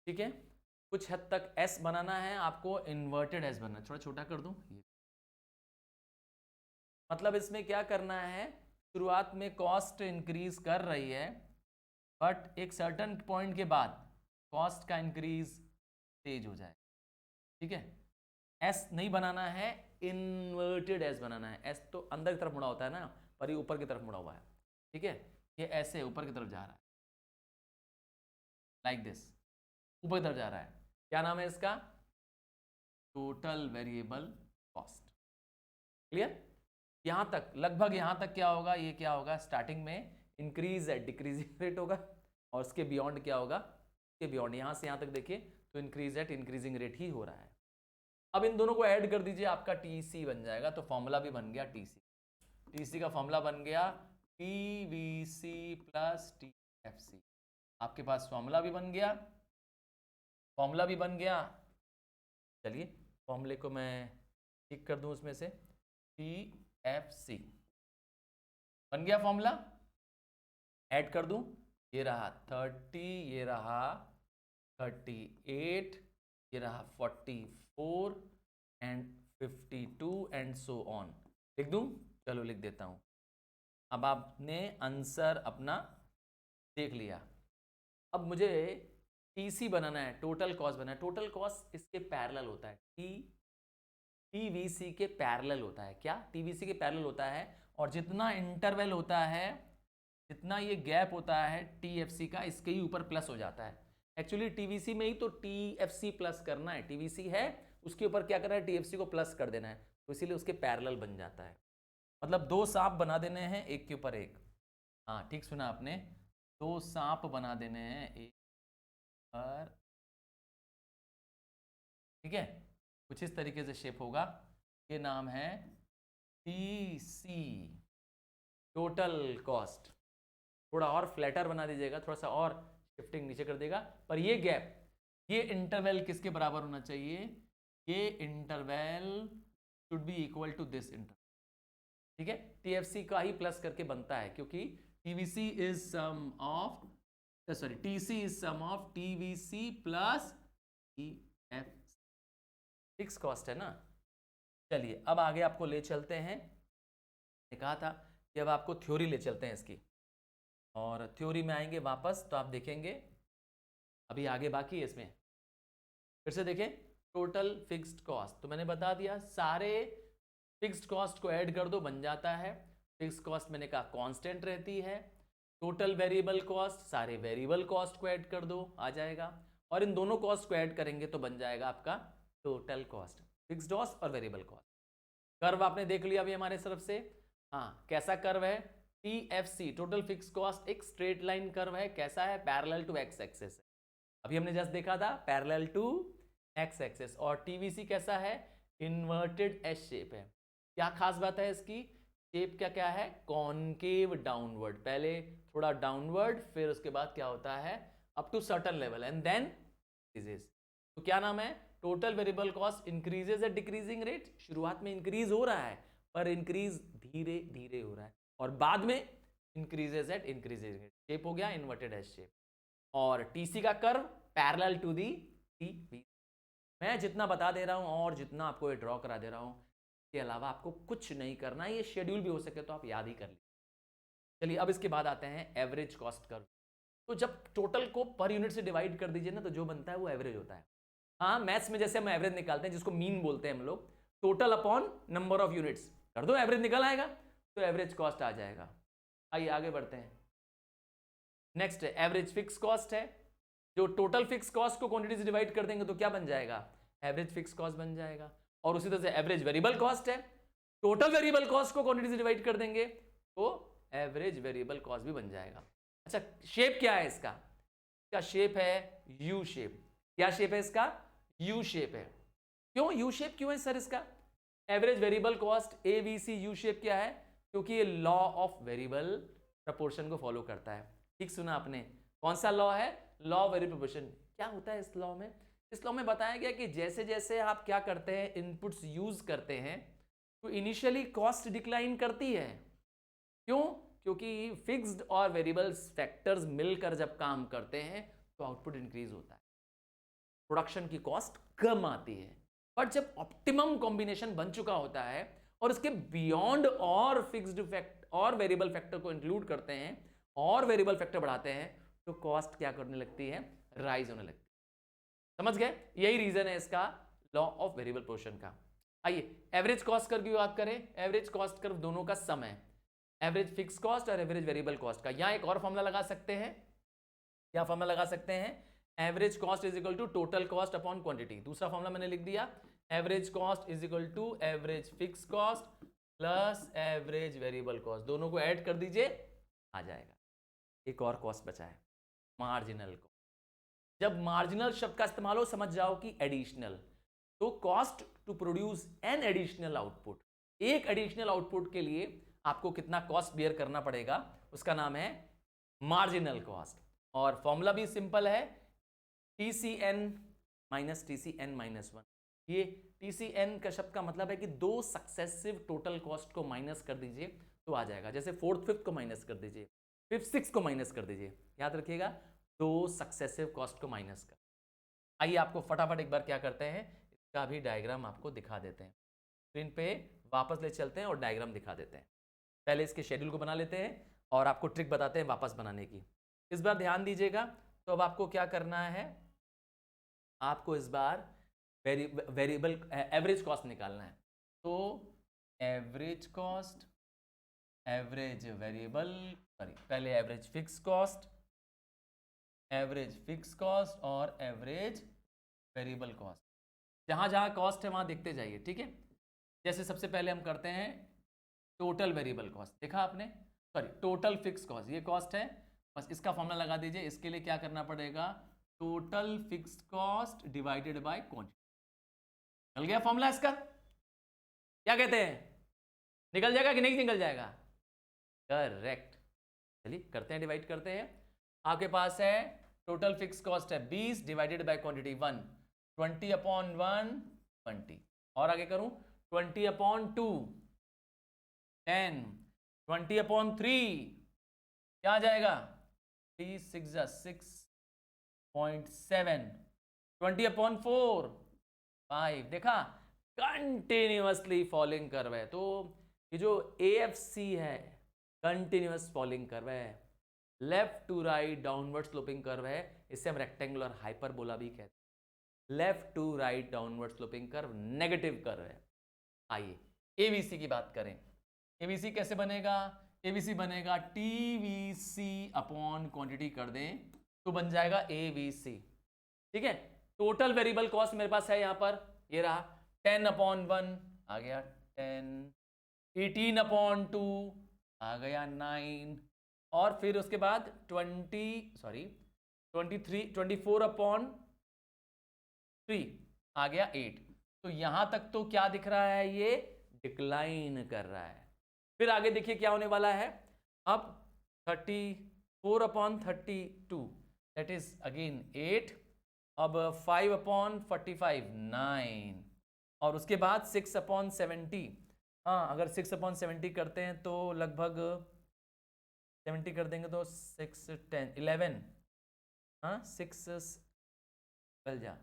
ठीक है, कुछ हद तक एस बनाना है आपको, इन्वर्टेड एस बनना है, थोड़ा छोटा कर दूं ये, मतलब इसमें क्या करना है, शुरुआत में कॉस्ट इंक्रीज कर रही है, बट एक सर्टेन पॉइंट के बाद कॉस्ट का इंक्रीज तेज हो जाए, ठीक है। एस नहीं बनाना है, इन्वर्टेड एस बनाना है, एस तो अंदर की तरफ मुड़ा होता है ना, पर ये ऊपर की तरफ मुड़ा हुआ है, ठीक है, ये ऐसे ऊपर की तरफ जा रहा है, लाइक दिस, ऊपर की तरफ जा रहा है, क्या नाम है इसका, टोटल वेरिएबल कॉस्ट, क्लियर। यहां तक लगभग, यहां तक क्या होगा, ये क्या होगा, स्टार्टिंग में इंक्रीज एट डिक्रीजिंग रेट होगा, और उसके बियॉन्ड क्या होगा, इसके बियॉन्ड यहां से यहां तक देखिए तो इंक्रीज एट इंक्रीजिंग रेट ही हो रहा है। अब इन दोनों को ऐड कर दीजिए, आपका टीसी बन जाएगा, तो फॉर्मूला भी बन गया टीसी, टीसी का फॉर्मूला बन गया पीवीसी प्लस टीएफसी, आपके पास फॉर्मूला भी बन गया, फॉर्मूला भी बन गया। चलिए फॉर्मूले को मैं ठीक कर दूं, उसमें से टीएफसी बन गया फॉर्मूला, ऐड कर दूं, ये रहा 30, ये रहा 38, ये रहा 44 एंड 52 एंड सो ऑन, लिख दूं, चलो लिख देता हूं। अब आपने आंसर अपना देख लिया, अब मुझे टीसी बनाना है, टोटल कॉस्ट बनाना है, टोटल कॉस्ट इसके पैरेलल होता है, टी टीवीसी के पैरेलल होता है। क्या? टीवीसी के पैरेलल होता है, और जितना इंटरवल होता है, जितना ये गैप होता है टीएफसी का, इसके ही ऊपर प्लस हो जाता है। एक्चुअली टीवीसी में ही तो टीएफसी प्लस करना है, टीवीसी है उसके ऊपर क्या करना है, टीएफसी को प्लस कर देना है, तो इसीलिए उसके पैरेलल बन जाता है। मतलब दो सांप बना देने हैं एक के ऊपर एक। हाँ ठीक सुना आपने, दो सांप बना देने हैं एक पर, ठीक है, कुछ इस तरीके से शेप होगा। ये नाम है टीसी, टोटल कॉस्ट। थोड़ा और फ्लैटर बना दीजिएगा, थोड़ा सा और शिफ्टिंग नीचे कर देगा, पर ये गैप, ये इंटरवल किसके बराबर होना चाहिए, ये interval should be equal to this interval, ठीक है। टीएफसी का ही प्लस करके बनता है, क्योंकि TVC is sum of, sorry TC is sum of TVC plus TFC, fix cost है ना। चलिए अब आगे आपको ले चलते हैं, कहा था कि अब आपको थ्योरी ले चलते हैं इसकी, और थ्योरी में आएंगे वापस तो आप देखेंगे अभी आगे बाकी है इसमें। फिर से देखें, टोटल फिक्स्ड कॉस्ट, तो मैंने बता दिया सारे फिक्स्ड कॉस्ट को ऐड कर दो बन जाता है। फिक्स्ड कॉस्ट मैंने कहा कांस्टेंट रहती है। टोटल वेरिएबल कॉस्ट, सारे वेरिएबल कॉस्ट को ऐड कर दो आ जाएगा, और इन दोनों कॉस्ट को ऐड करेंगे तो बन जाएगा आपका टोटल कॉस्ट, फिक्स्ड कॉस्ट और वेरिएबल कॉस्ट। कर्व आपने देख लिया अभी हमारे तरफ से। हाँ कैसा कर्व है, टीएफसी टोटल फिक्स्ड कॉस्ट एक स्ट्रेट लाइन कर्व है। कैसा है, पैरेलल टू एक्स एक्सिस है, अभी हमने जस्ट देखा था पैरेलल टू एक्स एक्सिस। और टीवीसी कैसा है, इन्वर्टेड एस शेप है। क्या खास बात है इसकी, शेप क्या क्या है, कॉनकेव डाउनवर्ड, पहले थोड़ा डाउनवर्ड, फिर उसके बाद क्या होता है up to certain level and then increases. तो क्या नाम है, total variable cost increases at decreasing rate. शुरुआत में इंक्रीज हो रहा है पर इंक्रीज धीरे धीरे हो रहा है, और बाद में increases at increasing rate. Shape हो गया इन्वर्टेड एस शेप। और टीसी का curve parallel to the TV. मैं जितना बता दे रहा हूं और जितना आपको ये ड्रॉ करा दे रहा हूं, इसके अलावा आपको कुछ नहीं करना है। ये शेड्यूल भी हो सके तो आप याद ही कर लीजिए। चलिए अब इसके बाद आते हैं एवरेज कॉस्ट कर्व। तो जब टोटल को पर यूनिट से डिवाइड कर दीजिए ना, तो जो बनता है वो एवरेज होता है। हाँ मैथ्स में जैसे हम एवरेज निकालते हैं जिसको मीन बोलते हैं हम लोग, total upon number of units कर दो, एवरेज निकल आएगा, तो एवरेज कॉस्ट आ जाएगा। आइए आगे बढ़ते हैं। नेक्स्ट है एवरेज फिक्स कॉस्ट है। जो टोटल फिक्स कॉस्ट को क्वांटिटी से डिवाइड कर देंगे तो क्या बन जाएगा, एवरेज फिक्स कॉस्ट बन जाएगा। और उसी तरह से एवरेज वेरिएबल कॉस्ट है, टोटल वेरिएबल कॉस्ट को क्वांटिटी से डिवाइड कर देंगे तो एवरेज वेरिएबल कॉस्ट भी बन जाएगा। अच्छा शेप क्या है इसका, क्या शेप है, यू शेप। क्या शेप है इसका, यू शेप है। क्यों यू शेप क्यों है सर इसका, average variable cost AVC U shape क्या है, क्योंकि ये लॉ ऑफ वेरिएबल प्रपोर्शन को फॉलो करता है। ठीक सुना आपने, कौन सा लॉ है, लॉ ऑफ वेरिएबल प्रपोर्शन। क्या होता है इस लॉ में, इस लॉ में बताया गया कि जैसे जैसे आप क्या करते हैं, इनपुट्स यूज करते हैं, तो इनिशियली कॉस्ट डिक्लाइन करती है। क्यों, क्योंकि फिक्स्ड और वेरिएबल्स फैक्टर्स मिलकर जब काम करते हैं तो आउटपुट इंक्रीज होता है, प्रोडक्शन की कॉस्ट कम आती है। बट जब ऑप्टिमम कॉम्बिनेशन बन चुका होता है और इसके बियॉन्ड और फिक्स्ड फैक्ट और वेरिएबल फैक्टर को इंक्लूड करते हैं और वेरिएबल फैक्टर बढ़ाते हैं, तो कॉस्ट क्या करने लगती है, राइज होने लगती है। समझ गए, यही रीजन है इसका लॉ ऑफ वेरिएबल प्रपोर्शन का। आइए एवरेज कॉस्ट कर्व की बात करें। एवरेज कॉस्ट कर्व दोनों का सम है, एवरेज फिक्स कॉस्ट और एवरेज वेरिएबल कॉस्ट का। यहां एक और फॉर्मूला लगा सकते हैं, क्या फॉर्मूला लगा सकते हैं, average cost is equal to total cost upon quantity. दूसरा फॉर्मूला मैंने लिख दिया, average cost is equal to average fix cost plus average variable cost. दोनों को ऐड कर दीजिए आ जाएगा। एक और कॉस्ट बचा है, मार्जिनल कॉस्ट। जब मार्जिनल शब्द का इस्तेमाल हो समझ जाओ कि एडिशनल। तो cost to produce an additional output, एक एडिशनल आउटपुट के लिए आपको कितना कॉस्ट बियर करना पड़ेगा, उसका नाम है मार्जिनल कॉस्ट। और फॉर्मूला भी सिंपल है, TCN माइनस TCN माइनस 1। ये TCN का शब्द का मतलब है कि दो सक्सेसिव टोटल कॉस्ट को माइनस कर दीजिए तो आ जाएगा। जैसे फोर्थ फिफ्थ को माइनस कर दीजिए, फिफ्थ सिक्स को माइनस कर दीजिए, याद रखिएगा दो सक्सेसिव कॉस्ट को माइनस कर। आइए आपको फटाफट एक बार क्या करते हैं, इसका भी डायग्राम आपको दिखा देते हैं। स्क्रीन पे वापस ले चलते हैं और डायग्राम दिखा देते हैं। पहले इसके शेड्यूल को बना लेते हैं और आपको ट्रिक बताते हैं वापस बनाने की। इस बार ध्यान दीजिएगा। तो अब आपको क्या करना है, आपको इस बार वेरिएबल एवरेज कॉस्ट निकालना है। तो average cost, average variable, sorry पहले average fix cost, average fix cost और एवरेज वेरिएबल कॉस्ट। जहां जहां कॉस्ट है वहां देखते जाइए, ठीक है। जैसे सबसे पहले हम करते हैं टोटल वेरिएबल कॉस्ट, देखा आपने, सॉरी टोटल फिक्स कॉस्ट, ये कॉस्ट है, बस इसका फॉर्मूला लगा दीजिए। इसके लिए क्या करना पड़ेगा, total fix cost divided by quantity. निकल गया फॉर्मूला इसका, क्या कहते हैं, निकल जाएगा कि नहीं निकल जाएगा, करेक्ट। चलिए करते हैं, डिवाइड करते हैं। आपके पास है टोटल फिक्स कॉस्ट है 20 डिवाइडेड बाय क्वांटिटी 1, 20/1 20, और आगे करूं 20/2 10, 20/3 क्या आ जाएगा 3 6 6.7, 20/4 5। देखा कंटिन्यूअसली फॉलिंग कर्व है। तो ये जो AFC है कंटिन्यूअस फॉलिंग कर्व है, left to right downward sloping curve है, इसे हम रेक्टेंगुलर हाइपरबोला भी कहते हैं। Left to right downward sloping curve negative curve है। आइए ABC की बात करें। ABC कैसे बनेगा, ABC बनेगा TVC अपॉन क्वांटिटी कर दें तो बन जाएगा ABC, ठीक है। टोटल वेरिएबल कॉस्ट मेरे पास है यहां पर, ये रहा 10/1 आ गया 10, 18/2 आ गया 9, और फिर उसके बाद 24/3 आ गया 8। तो यहां तक तो क्या दिख रहा है, ये डिक्लाइन कर रहा है। फिर आगे देखिए क्या होने वाला है, अब 34/32 दैट इज अगेन 8, अब 5/45 9, और उसके बाद 6/70। हाँ अगर 6/70 करते हैं तो लगभग 70 कर देंगे तो 6 10 11, हाँ 6 चल जा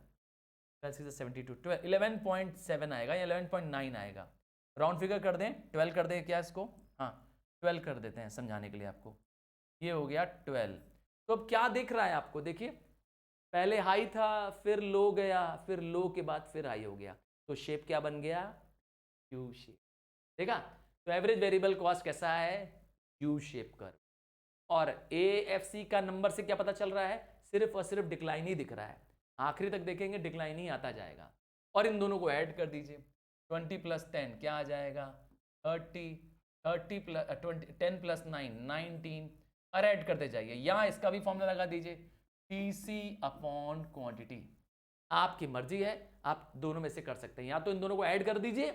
72 12 11.7 आएगा या 11.9 आएगा, राउंड फिगर कर दें 12 कर दें क्या इसको, हाँ 12 कर देते हैं समझाने के लिए आपको, ये हो गया 12। तो अब क्या दिख रहा है आपको, देखिए पहले हाई था फिर लो गया, फिर लो के बाद फिर हाई हो गया, तो शेप क्या बन गया, यू शेप। देखा, तो एवरेज वेरिएबल कॉस्ट कैसा है, यू शेप कर्व। और AFC का नंबर से क्या पता चल रहा है, सिर्फ और सिर्फ डिक्लाइन ही दिख रहा है, आखिरी तक देखेंगे डिक्लाइन ही आता जाएगा। और इन दोनों को ऐड कर दीजिए, 20 + 10 क्या आ जाएगा 30, 30 + 20 10 + 9 19, और ऐड करते जाइए। यहाँ इसका भी फॉर्मूला लगा दीजिए TC अपॉन क्वांटिटी। आपकी मर्जी है, आप दोनों में से कर सकते हैं, या तो इन दोनों को ऐड कर दीजिए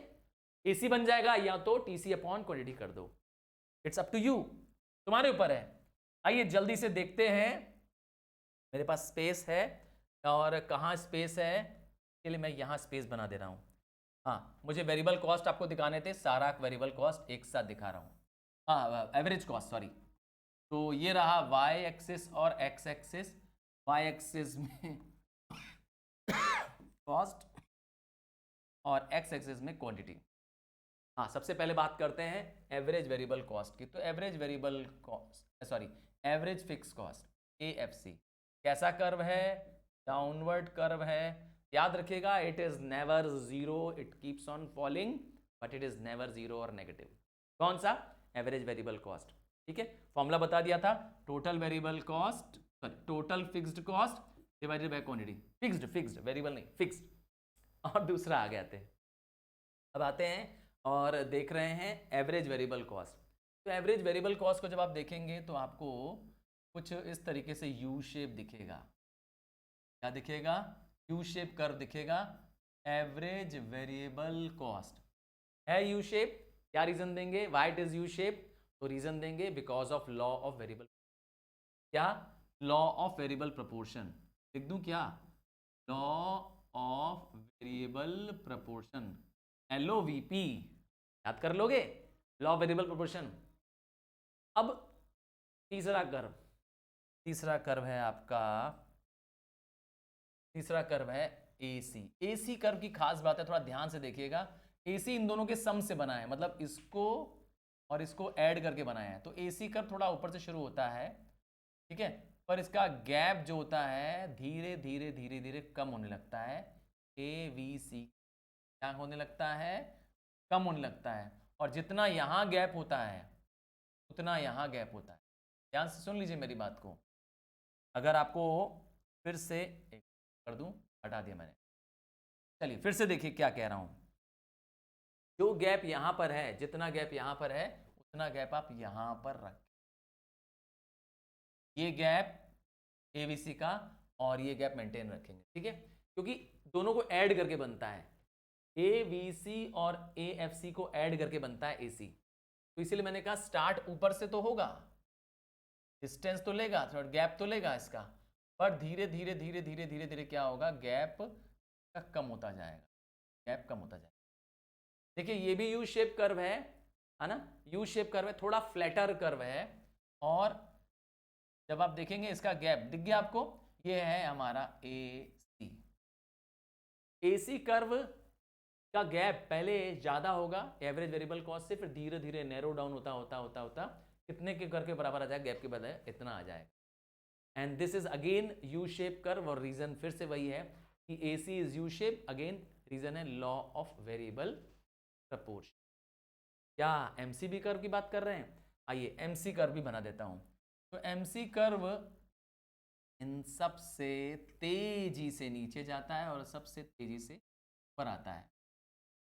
AC बन जाएगा, या तो TC अपॉन क्वांटिटी कर दो, इट्स अप टू यू, तुम्हारे ऊपर है। आइए जल्दी से देखते हैं, मेरे पास स्पेस है, और कहाँ स्पेस है, इसके लिए मैं यहाँ स्पेस बना दे रहा हूँ। हाँ मुझे वेरिएबल कॉस्ट आपको दिखाने थे, सारा वेरिएबल कॉस्ट एक साथ दिखा रहा हूँ, हाँ एवरेज कॉस्ट सॉरी। तो ये रहा Y एक्सिस और X एक्सिस, Y एक्सिस में कॉस्ट और X एक्सिस में क्वांटिटी। हाँ सबसे पहले बात करते हैं एवरेज वेरिएबल कॉस्ट की। तो average variable cost sorry average fix cost AFC कैसा कर्व है, डाउनवर्ड कर्व है। याद रखिएगा it is never zero, it keeps on falling but it is never zero और नेगेटिव। कौन सा, एवरेज वेरिएबल कॉस्ट, ठीक है। फॉर्मूला बता दिया था, total variable cost total fixed cost divided by quantity, fixed variable नहीं फिक्स्ड। और दूसरा आ गया थे, अब आते हैं और देख रहे हैं एवरेज वेरिएबल कॉस्ट। तो एवरेज वेरिएबल कॉस्ट को जब आप देखेंगे तो आपको कुछ इस तरीके से यू शेप दिखेगा, क्या दिखेगा, यू शेप कर्व दिखेगा। एवरेज वेरिएबल कॉस्ट है यू शेप, क्या रीजन देंगे, why it is U shape, तो रीजन देंगे because of law of variable, क्या, लॉ ऑफ वेरिएबल प्रोपोर्शन, लिख दूं क्या, law of variable proportion LOVP, याद कर लोगे, लॉ ऑफ वेरिएबल प्रोपोर्शन। अब तीसरा कर्व है आपका, तीसरा कर्व है AC कर्व की खास बात है, थोड़ा ध्यान से देखिएगा, AC इन दोनों के सम से बना है, मतलब इसको और इसको ऐड करके बनाया है। तो AC कर्व थोड़ा ऊपर से शुरू होता है, ठीक है, पर इसका गैप जो होता है धीरे धीरे धीरे धीरे कम होने लगता है AVC क्या होने लगता है, कम होने लगता है, और जितना यहाँ गैप होता है उतना यहाँ गैप होता है। ध्यान से सुन लीजिए मेरी बात को। अगर आपको फिर से एक कर दूं, हटा दिया मैंने, चलिए फिर से देखिए क्या कह रहा हूं। जो गैप यहां पर है, जितना गैप यहां पर है उतना गैप आप यहां पर रखें। ये गैप एबीसी का और ये गैप मेंटेन रखेंगे, ठीक है, क्योंकि दोनों को ऐड करके बनता है। एबीसी और एएफसी को ऐड करके बनता है एसी। तो इसीलिए मैंने कहा स्टार्ट ऊपर से तो होगा, डिस्टेंस तो लेगा, थोड़ा गैप तो लेगा इसका, पर धीरे धीरे धीरे धीरे धीरे धीरे क्या होगा, गैप का कम होता जाएगा, गैप कम होता जाएगा। देखिए ये भी यू शेप कर्व है ना, यू शेप कर्व है, थोड़ा फ्लैटर कर्व है, और जब आप देखेंगे इसका गैप दिख गया आपको, ये है हमारा एसी। एसी कर्व का गैप पहले ज्यादा होगा एवरेज वेरिएबल कॉस्ट से, फिर धीरे धीरे नैरो डाउन होता होता होता होता कितने के करके बराबर आ जाएगा, गैप के बजाय इतना आ जाएगा। And this is again U shape curve, और रीजन फिर से वही है कि AC is U shape, again reason है लॉ ऑफ वेरिएबल प्रपोर्शन। क्या एमसीबी कर्व की बात कर रहे हैं? आइए एमसी कर्व भी बना देता हूं। तो एमसी कर्व इन सबसे तेजी से नीचे जाता है और सबसे तेजी से ऊपर आता है।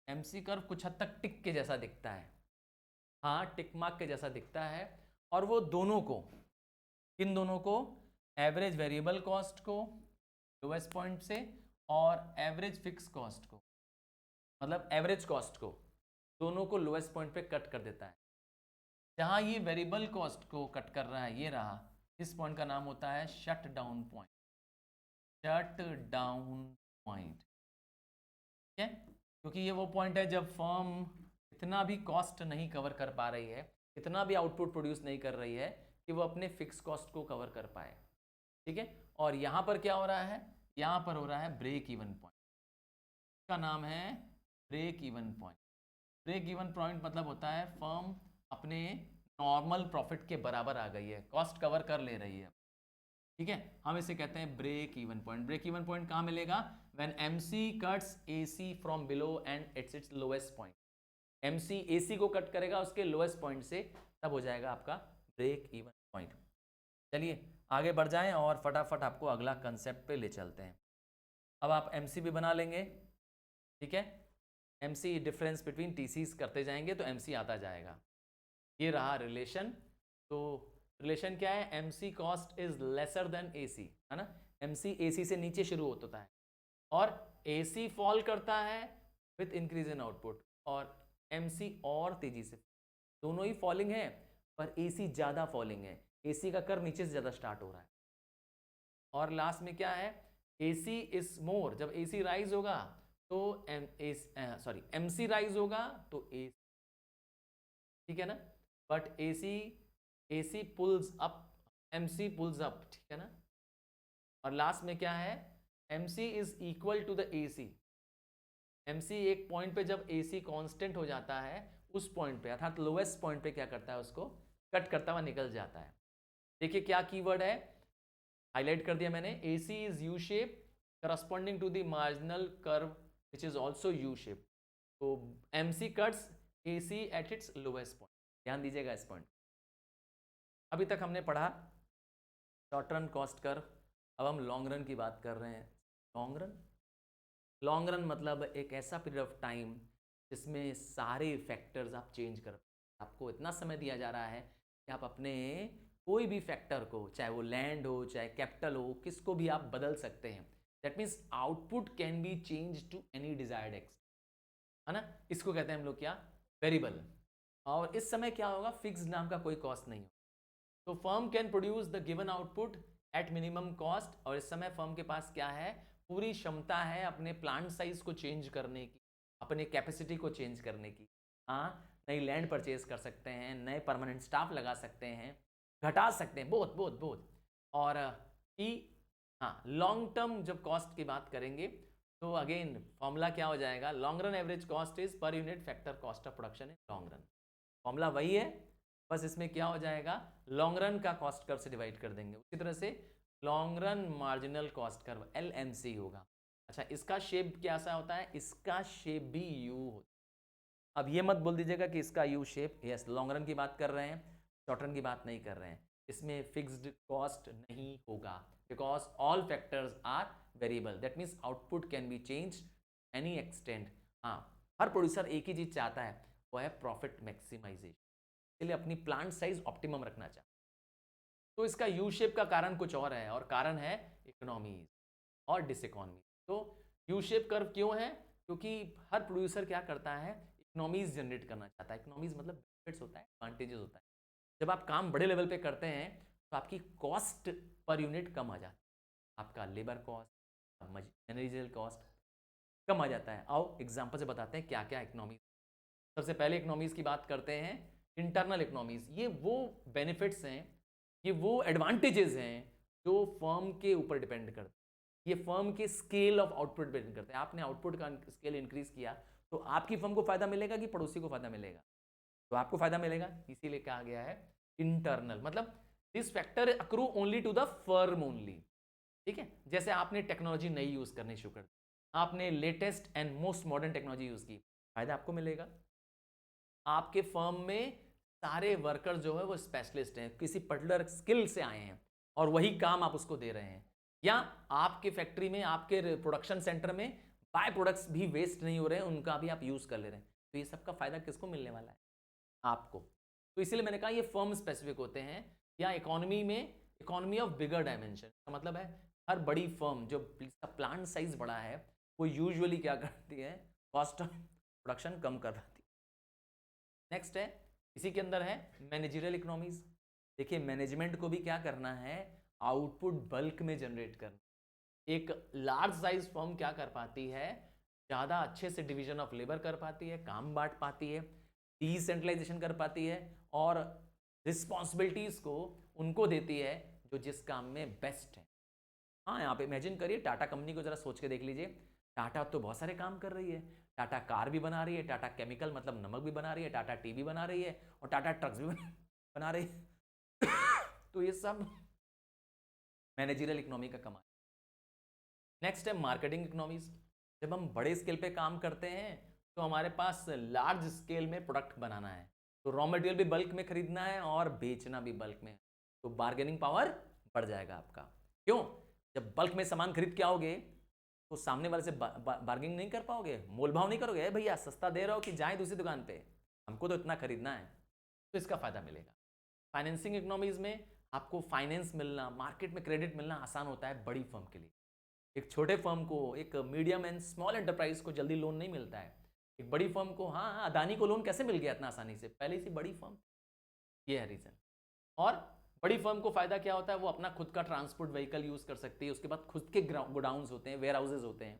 एमसी कर्व कुछ हद तक टिक के जैसा दिखता है, हाँ टिक मार्क के जैसा दिखता है, और वो दोनों को, किन दोनों को, एवरेज वेरिएबल कॉस्ट को लोएस्ट पॉइंट से और एवरेज फिक्स कॉस्ट को, मतलब एवरेज कॉस्ट को, दोनों को लोएस्ट पॉइंट पे कट कर देता है। जहां ये वेरिएबल कॉस्ट को कट कर रहा है, ये रहा, इस पॉइंट का नाम होता है shut down point, shut down point, ठीक है, क्योंकि ये वो पॉइंट है जब फर्म इतना भी कॉस्ट नहीं कवर कर पा रही है, इतना भी आउटपुट प्रोड्यूस नहीं कर रही है कि वो अपने फिक्स कॉस्ट को कवर कर पाए, ठीक है। और यहाँ पर क्या हो रहा है, यहाँ पर हो रहा है ब्रेक इवन पॉइंट, इसका नाम है break even point. Break even point मतलब होता है फर्म अपने नॉर्मल प्रॉफिट के बराबर आ गई है, कॉस्ट कवर कर ले रही है, ठीक है, हम इसे कहते हैं break even point. Break even point कहाँ मिलेगा, when MC cuts AC from below and its lowest point. MC AC को कट करेगा उसके लोएस्ट पॉइंट से, तब हो जाएगा आपका ब्रेक इवन पॉइंट। चलिए आगे बढ़ जाएं और फटाफट आपको अगला कंसेप्ट पे ले चलते हैं। अब आप एमसी भी बना लेंगे, ठीक है, एमसी डिफरेंस बिटवीन टीसीज करते जाएंगे तो एमसी आता जाएगा। ये रहा रिलेशन, तो रिलेशन क्या है, MC cost is lesser than AC, है ना, एमसी एसी से नीचे शुरू होता है और एसी फॉल करता है विथ इंक्रीज इन आउटपुट, और एमसी और तेजी से, दोनों ही फॉलिंग है पर एसी ज़्यादा फॉलिंग है, एसी का कर्व नीचे से ज़्यादा स्टार्ट हो रहा है। और लास्ट में क्या है, एसी इज मोर, जब एसी राइज होगा तो एमसी राइज होगा तो ए, ठीक है ना, but AC pulls up, MC pulls up, ठीक है ना। और लास्ट में क्या है, MC is equal to the AC, MC एक पॉइंट पे जब एसी कांस्टेंट हो जाता है, उस पॉइंट पे अर्थात लोएस्ट पॉइंट पे क्या करता है, उसको कट करता हुआ निकल जाता है। देखिए क्या कीवर्ड है, हाईलाइट कर दिया मैंने, AC is U shape corresponding to the marginal curve which is also U shape. तो MC cuts AC at its lowest point, ध्यान दीजिएगा इस पॉइंट। अभी तक हमने पढ़ा शॉर्ट रन कॉस्ट कर्व, अब हम लॉन्ग रन की बात कर रहे हैं। लॉन्ग रन मतलब एक ऐसा पीरियड ऑफ टाइम जिसमें सारे फैक्टर्स आप चेंज कर, आपको इतना समय दिया जा रहा है कि आप अपने कोई भी फैक्टर को, चाहे वो लैंड हो चाहे कैपिटल हो, किसको भी आप बदल सकते हैं। That means output can be change to any desired X, है ना, इसको कहते हैं हम लोग क्या, वेरिएबल। और इस समय क्या होगा, फिक्स नाम का कोई कॉस्ट नहीं हो, तो firm can produce the given output at minimum cost. और इस समय फर्म के पास क्या है, पूरी क्षमता है अपने प्लांट साइज को चेंज करने की, अपने कैपेसिटी को चेंज करने की। हाँ, नई लैंड परचेज कर सकते हैं, नए परमानेंट स्टाफ लगा सकते हैं, घटा सकते हैं, बहुत। और हाँ, लॉन्ग टर्म जब कॉस्ट की बात करेंगे तो अगेन फॉर्मूला क्या हो जाएगा, long run average cost is per unit factor cost of production in long run. Formula वही है, बस इसमें क्या हो जाएगा, लॉन्ग रन का कॉस्ट कर्व से डिवाइड कर देंगे। उसी तरह से long run marginal cost curve LMC होगा। अच्छा, इसका शेप कैसा होता है? इसका शेप भी यू होता है। अब ये मत बोल दीजिएगा कि इसका U shape, yes long run की बात कर रहे हैं, शॉर्ट रन की बात नहीं कर रहे हैं। इसमें फिक्स्ड कॉस्ट नहीं होगा, because all factors are variable, that means output can be change any extent. हाँ, हर प्रोड्यूसर एक ही चीज चाहता है, वो है प्रॉफिट मैक्सिमाइजेशन, इसलिए अपनी प्लांट साइज ऑप्टिमम रखना चाहता है। तो इसका यू शेप का कारण कुछ और है, और कारण है इकोनॉमीज और डिसइकोनॉमी। तो यू शेप कर्व क्यों है? क्योंकि हर प्रोड्यूसर क्या करता है, इकोनॉमीज जनरेट करना चाहता है। इकोनॉमीज मतलब बेनिफिट्स होता है, एडवांटेजेस होता है। जब आप काम बड़े लेवल पे करते हैं तो आपकी कॉस्ट पर यूनिट कम आ जाती है, आपका लेबर कॉस्ट, मैनेजरियल कॉस्ट कम आ जाता है। आओ एग्जाम्पल से बताते हैं क्या क्या इकोनॉमीज। सबसे पहले इकोनॉमीज की बात करते हैं, इंटरनल इकोनॉमीज। ये वो बेनिफिट्स हैं, ये वो एडवांटेजेस हैं जो फर्म के ऊपर डिपेंड करते हैं, ये फर्म के स्केल ऑफ आउटपुट डिपेंड करते हैं। आपने आउटपुट का स्केल इंक्रीज किया तो आपकी फर्म को फायदा मिलेगा कि पड़ोसी को फायदा मिलेगा? तो आपको फायदा मिलेगा, इसीलिए कहा गया है इंटरनल। मतलब this factor accrue only to the firm only. ठीक है, जैसे आपने टेक्नोलॉजी नई यूज करनी शुरू कर दी, आपने latest and most modern technology use की, फायदा आपको मिलेगा। आपके फर्म में सारे वर्कर जो है वो स्पेशलिस्ट हैं, किसी पर्टिकुलर स्किल से आए हैं और वही काम आप उसको दे रहे हैं। या आपके फैक्ट्री में, आपके प्रोडक्शन सेंटर में बाय प्रोडक्ट्स भी वेस्ट नहीं हो रहे हैं, उनका भी आप यूज कर ले रहे हैं। तो ये सबका फायदा किसको मिलने वाला है? आपको। तो इसीलिए मैंने कहा ये फर्म स्पेसिफिक होते हैं। या इकोनॉमी में, इकोनॉमी ऑफ बिगर डायमेंशन का मतलब है हर बड़ी फर्म जो प्लांट साइज बड़ा है वो यूजुअली क्या करती है, कॉस्ट ऑफ प्रोडक्शन कम कर पाती है। नेक्स्ट है, इसी के अंदर है मैनेजरियल इकोनॉमीज। देखिए मैनेजमेंट को भी क्या करना है, आउटपुट बल्क में जनरेट करना। एक लार्ज साइज फर्म क्या कर पाती है, ज़्यादा अच्छे से डिवीजन ऑफ लेबर कर पाती है, काम बांट पाती है, डिसेंट्रलाइजेशन कर पाती है, और रिस्पॉन्सिबिलिटीज को उनको देती है जो जिस काम में बेस्ट है। हाँ, यहाँ पे इमेजिन करिए, टाटा कंपनी को जरा सोच के देख लीजिए। टाटा तो बहुत सारे काम कर रही है, टाटा कार भी बना रही है, टाटा केमिकल मतलब नमक भी बना रही है, टाटा टी भी बना रही है, और टाटा ट्रक्स भी बना रही है। तो ये सब मैनेजरियल इकोनॉमी का कमाल। नेक्स्ट है मार्केटिंग इकोनॉमीज। जब हम बड़े स्केल पे काम करते हैं तो हमारे पास लार्ज स्केल में प्रोडक्ट बनाना है, तो रॉ मटेरियल भी बल्क में खरीदना है और बेचना भी बल्क में, तो बार्गेनिंग पावर बढ़ जाएगा आपका। क्यों? जब बल्क में सामान खरीद के आओगे तो सामने वाले से बार्गेनिंग नहीं कर पाओगे, मोल भाव नहीं करोगे, भैया सस्ता दे रहे हो कि जाए दूसरी दुकान पे, हमको तो इतना खरीदना है, तो इसका फायदा मिलेगा। फाइनेंसिंग इकोनॉमीज में आपको फाइनेंस मिलना, मार्केट में क्रेडिट मिलना आसान होता है बड़ी फर्म के लिए। एक छोटे फर्म को, एक मीडियम एंड स्मॉल एंटरप्राइज को जल्दी लोन नहीं मिलता है। एक बड़ी फर्म को, हाँ अदानी को लोन कैसे मिल गया इतना आसानी से, पहले से बड़ी फर्म, ये है रीजन। और बड़ी फर्म को फायदा क्या होता है, वो अपना खुद का ट्रांसपोर्ट व्हीकल यूज कर सकती है, उसके बाद खुद के गोडाउन्स होते हैं, वेयर हाउसेज होते हैं,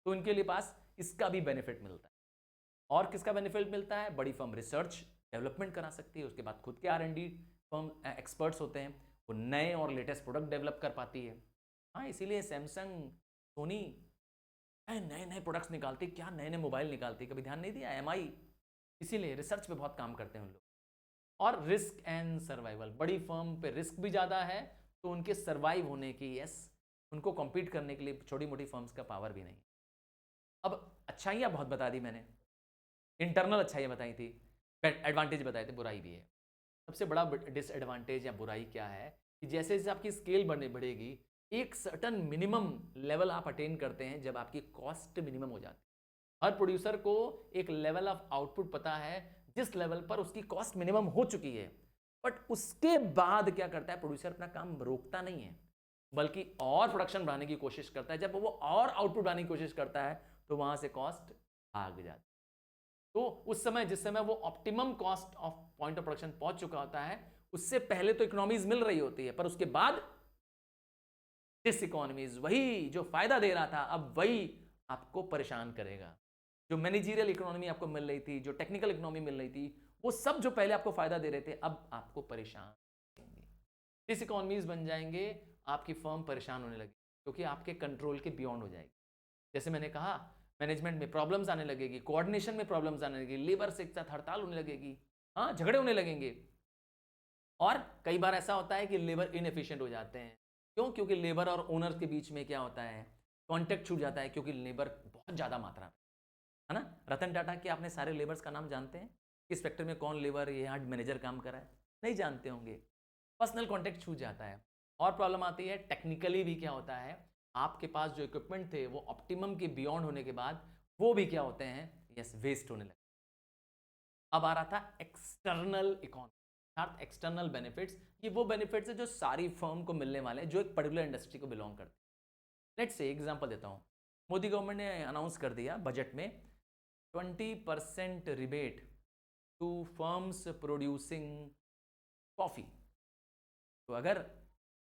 तो इनके लिए पास इसका भी बेनिफिट मिलता है। और किसका बेनिफिट मिलता है? बड़ी फर्म रिसर्च डेवलपमेंट करा सकती है, उसके बाद खुद के R&D फर्म एक्सपर्ट्स होते हैं, वो नए और लेटेस्ट प्रोडक्ट डेवलप कर पाती है। हाँ, इसीलिए सैमसंग, सोनी नए नए प्रोडक्ट्स निकालती, क्या नए नए मोबाइल निकालती, कभी ध्यान नहीं दिया? MI, इसीलिए रिसर्च पे बहुत काम करते हैं उन लोग। और रिस्क एंड सर्वाइवल, बड़ी फर्म पे रिस्क भी ज़्यादा है, तो उनके सर्वाइव होने की, यस उनको कॉम्पीट करने के लिए छोटी मोटी फर्म्स का पावर भी नहीं। अब अच्छाइयाँ बहुत बता दी मैंने, इंटरनल अच्छाइयाँ बताई थी, एडवांटेज बताए थे, बुराई भी है। सबसे बड़ा डिसएडवांटेज या बुराई क्या है कि जैसे जैसे आपकी स्केल बढ़ेगी, एक सर्टन मिनिमम लेवल आप अटेन करते हैं जब आपकी कॉस्ट मिनिमम हो जाती है। हर प्रोड्यूसर को एक लेवल ऑफ आउटपुट पता है जिस लेवल पर उसकी कॉस्ट मिनिमम हो चुकी है, बट उसके बाद क्या करता है प्रोड्यूसर, अपना काम रोकता नहीं है, बल्कि और प्रोडक्शन बढ़ाने की कोशिश करता है। जब वो और आउटपुट बढ़ाने की कोशिश करता है तो वहां से कॉस्ट भाग जाती है। तो उस समय, जिस समय वो optimum cost of point of production पहुंच चुका होता है, उससे पहले तो इकोनॉमीज मिल रही होती है, पर उसके बाद डिस इकोनॉमीज, वही जो फायदा दे रहा था अब वही आपको परेशान करेगा। जो मैनेजरियल इकोनॉमी आपको मिल रही थी, जो टेक्निकल इकोनॉमी मिल रही थी, वो सब जो पहले आपको फायदा दे रहे थे अब आपको परेशान करेंगे। डिस इकोनॉमीज बन जाएंगे, आपकी फर्म परेशान होने लगी क्योंकि आपके कंट्रोल के बियॉन्ड हो जाएगी। जैसे मैंने कहा, मैनेजमेंट में प्रॉब्लम्स आने लगेगी, कोऑर्डिनेशन में प्रॉब्लम्स आने लगेगी, लेबर से एक साथ हड़ताल होने लगेगी, हाँ झगड़े होने लगेंगे। और कई बार ऐसा होता है कि लेबर इनएफिशिएंट हो जाते हैं। क्यों? क्योंकि लेबर और ओनर के बीच में क्या होता है, कॉन्ट्रैक्ट छूट जाता है क्योंकि लेबर बहुत ज़्यादा मात्रा में है ना। रतन टाटा के आपने सारे लेबर्स का नाम जानते हैं? किस फैक्ट्री में कौन लेबर यहाँ मैनेजर काम कर रहा है? नहीं जानते होंगे। पर्सनल कॉन्टैक्ट छूट जाता है। और प्रॉब्लम आती है टेक्निकली भी क्या होता है, आपके पास जो इक्विपमेंट थे वो ऑप्टिमम के बियॉन्ड होने के बाद वो भी क्या होते हैं, यस, वेस्ट होने लगे। अब आ रहा था एक्सटर्नल इकोनॉमी अर्थात एक्सटर्नल बेनिफिट्स। ये वो बेनिफिट्स है जो सारी फर्म को मिलने वाले हैं जो एक पर्टिकुलर इंडस्ट्री को बिलोंग करते हैं। लेट्स से एग्जांपल देता हूं, मोदी गवर्नमेंट ने अनाउंस कर दिया बजट में 20% rebate to firms producing coffee. तो अगर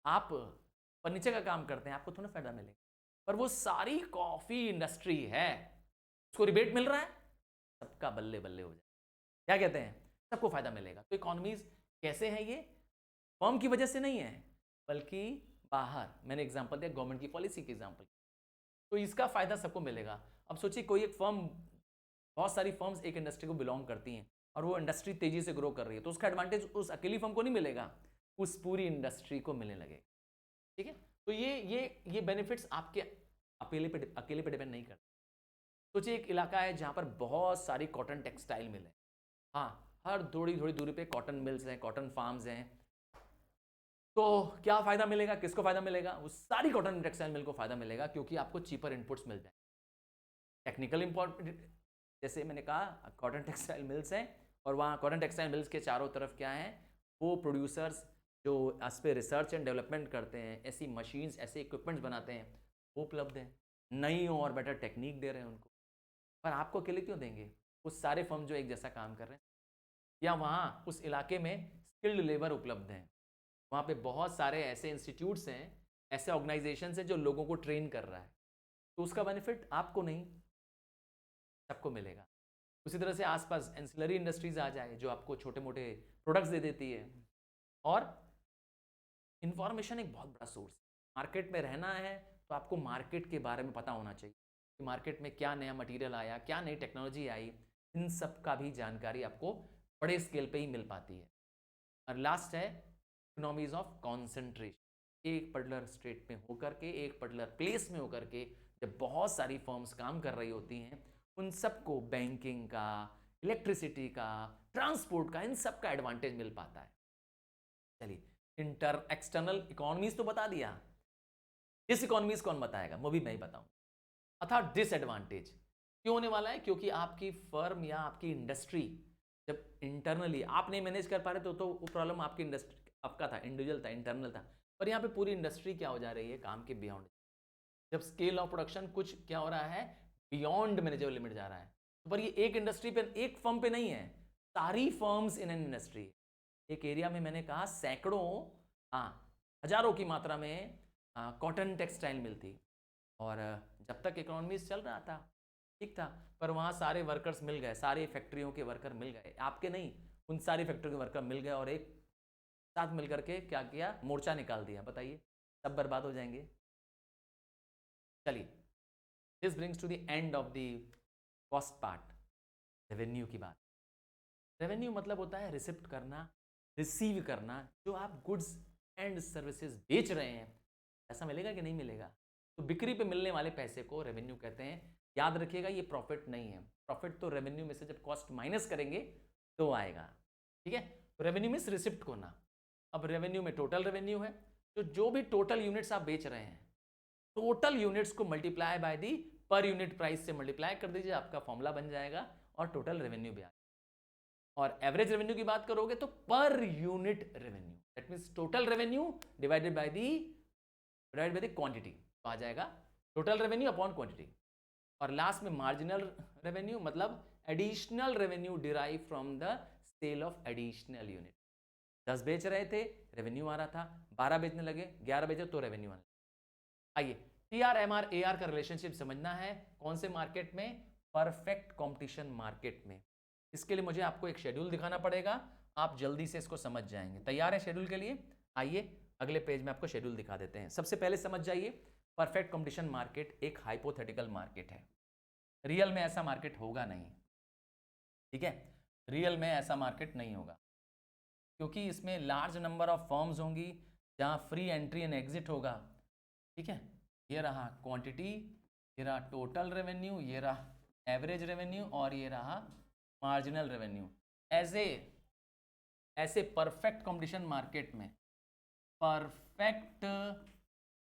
आप फर्नीचर का काम करते हैं आपको थोड़ा फायदा मिलेगा, पर वो सारी कॉफी इंडस्ट्री है उसको रिबेट मिल रहा है, सबका बल्ले बल्ले हो जाए। क्या कहते हैं, सबको फायदा मिलेगा। तो इकोनॉमीज कैसे है, ये फर्म की वजह से नहीं है बल्कि बाहर, मैंने एग्जांपल दिया गवर्नमेंट की पॉलिसी के एग्जांपल, तो इसका फायदा सबको मिलेगा। अब सोचिए कोई एक फर्म, बहुत सारी फर्म्स एक इंडस्ट्री को बिलोंग करती हैं और वो इंडस्ट्री तेजी से ग्रो कर रही है, तो उसका एडवांटेज उस अकेली फर्म को नहीं मिलेगा, उस पूरी इंडस्ट्री को मिलने लगेगा। ठीक है, तो ये बेनिफिट्स आपके अकेले पे डिपेंड नहीं करते। सोचिए एक इलाका है जहां पर बहुत सारी कॉटन टेक्सटाइल मिल है, हाँ, हर थोड़ी थोड़ी दूरी पे कॉटन मिल्स हैं, कॉटन फार्म्स हैं, तो क्या फायदा मिलेगा, किसको फायदा मिलेगा, उस सारी कॉटन टेक्सटाइल मिल को फायदा मिलेगा क्योंकि आपको चीपर इनपुट्स मिल जाए। टेक्निकल इंपॉर्टेंट, जैसे मैंने कहा कॉटन टेक्सटाइल मिल्स हैं और वहाँ कॉटन टेक्सटाइल मिल्स के चारों तरफ क्या है, वो प्रोड्यूसर्स जो इस पर रिसर्च एंड डेवलपमेंट करते हैं, ऐसी मशीन्स ऐसे इक्विपमेंट्स बनाते हैं, वो उपलब्ध हैं, नई और बेटर टेक्निक दे रहे हैं उनको। पर आपको अकेले क्यों देंगे, उस सारे फर्म जो एक जैसा काम कर रहे हैं, या वहाँ उस इलाके में स्किल्ड लेबर उपलब्ध हैं, वहाँ पे बहुत सारे ऐसे इंस्टीट्यूट्स हैं, ऐसे ऑर्गेनाइजेशंस हैं जो लोगों को ट्रेन कर रहा है, तो उसका बेनिफिट आपको नहीं सबको मिलेगा। उसी तरह से आसपास एंसिलरी इंडस्ट्रीज आ जाए जो आपको छोटे मोटे प्रोडक्ट्स दे देती है। और इंफॉर्मेशन एक बहुत बड़ा सोर्स, मार्केट में रहना है तो आपको मार्केट के बारे में पता होना चाहिए कि मार्केट में क्या नया मटेरियल आया, क्या नई टेक्नोलॉजी आई, इन सब का भी जानकारी आपको बड़े स्केल पे ही मिल पाती है। और लास्ट है इकोनॉमीज ऑफ कॉन्सेंट्रेशन, एक पर्टिकुलर स्टेट में होकर के, एक पर्टिकुलर प्लेस में होकर के जब बहुत सारी फर्म्स काम कर रही होती हैं, उन सबको बैंकिंग का, इलेक्ट्रिसिटी का, ट्रांसपोर्ट का, इन सब का एडवांटेज मिल पाता है। चलिए एक्सटर्नल इकोनॉमीज तो बता दिया, डिस इकोनॉमीज कौन बताएगा, वो भी मैं ही बताऊं। अर्थात डिसएडवांटेज क्यों होने वाला है, क्योंकि आपकी फर्म या आपकी इंडस्ट्री जब इंटरनली आप नहीं मैनेज कर पा रहे तो वो प्रॉब्लम आपकी इंडस्ट्री आपका था, इंडिविजुअल था, इंटरनल था, पर यहाँ पे पूरी इंडस्ट्री क्या हो जा रही है, काम के बियॉन्ड। जब स्केल ऑफ प्रोडक्शन कुछ क्या हो रहा है, बियॉन्ड मैनेजेबल लिमिट जा रहा है, पर ये एक इंडस्ट्री पे, एक फर्म पे नहीं है, सारी फर्म्स इन एन इंडस्ट्री। एक एरिया में मैंने कहा सैकड़ों, हाँ, हजारों की मात्रा में कॉटन टेक्सटाइल मिलती, और जब तक इकोनॉमीज चल रहा था ठीक था, पर वहाँ सारे वर्कर्स मिल गए, सारी फैक्ट्रियों के वर्कर मिल गए, आपके नहीं, उन सारी फैक्ट्रियों के वर्कर मिल गए और एक साथ मिल करके क्या किया, मोर्चा निकाल दिया। बताइए सब बर्बाद हो जाएंगे। चलिए, this brings to the end of the cost part, revenue की बात। रेवेन्यू मतलब होता है रिसिप्ट करना, रिसीव करना, जो आप गुड्स एंड सर्विसेज बेच रहे हैं, ऐसा मिलेगा कि नहीं मिलेगा, तो बिक्री पे मिलने वाले पैसे को रेवेन्यू कहते हैं। याद रखिएगा ये प्रॉफिट नहीं है, प्रॉफिट तो रेवेन्यू में से जब कॉस्ट माइनस करेंगे तो आएगा। ठीक है, तो रेवेन्यू में रिसिप्ट होना। अब रेवेन्यू में टोटल रेवेन्यू है, तो जो भी टोटल यूनिट्स आप बेच रहे हैं, टोटल यूनिट्स को multiply by the per unit price से मल्टीप्लाई कर दीजिए, आपका फॉर्मूला बन जाएगा और टोटल रेवेन्यू भी आ। और एवरेज रेवेन्यू की बात करोगे तो per unit revenue, that means total revenue divided by the quantity, तो आ जाएगा टोटल रेवेन्यू अपॉन क्वांटिटी। और लास्ट में मार्जिनल रेवेन्यू मतलब additional revenue derive from the sale of additional unit. 10 बेच रहे थे, रेवेन्यू आ रहा था, 12 बेचने लगे, 11 बेचे तो रेवेन्यू आने लगा। आइए, टीआर एमआर एआर का रिलेशनशिप समझना है, कौन से मार्केट में, परफेक्ट कंपटीशन मार्केट में। इसके लिए मुझे आपको एक शेड्यूल दिखाना पड़ेगा, आप जल्दी से इसको समझ जाएंगे। तैयार है शेड्यूल के लिए? आइए अगले पेज में आपको शेड्यूल दिखा देते हैं। सबसे पहले समझ जाइए, परफेक्ट कंपटीशन मार्केट एक हाइपोथेटिकल मार्केट है, रियल में ऐसा मार्केट होगा नहीं। ठीक है, रियल में ऐसा मार्केट नहीं होगा, क्योंकि इसमें लार्ज नंबर ऑफ फर्म्स होंगी जहां फ्री एंट्री एंड एग्जिट होगा। ठीक है, ये रहा क्वांटिटी, ये रहा टोटल रेवेन्यू, ये रहा एवरेज रेवेन्यू और ये रहा मार्जिनल रेवेन्यू। ऐसे परफेक्ट कंपटीशन मार्केट में, परफेक्ट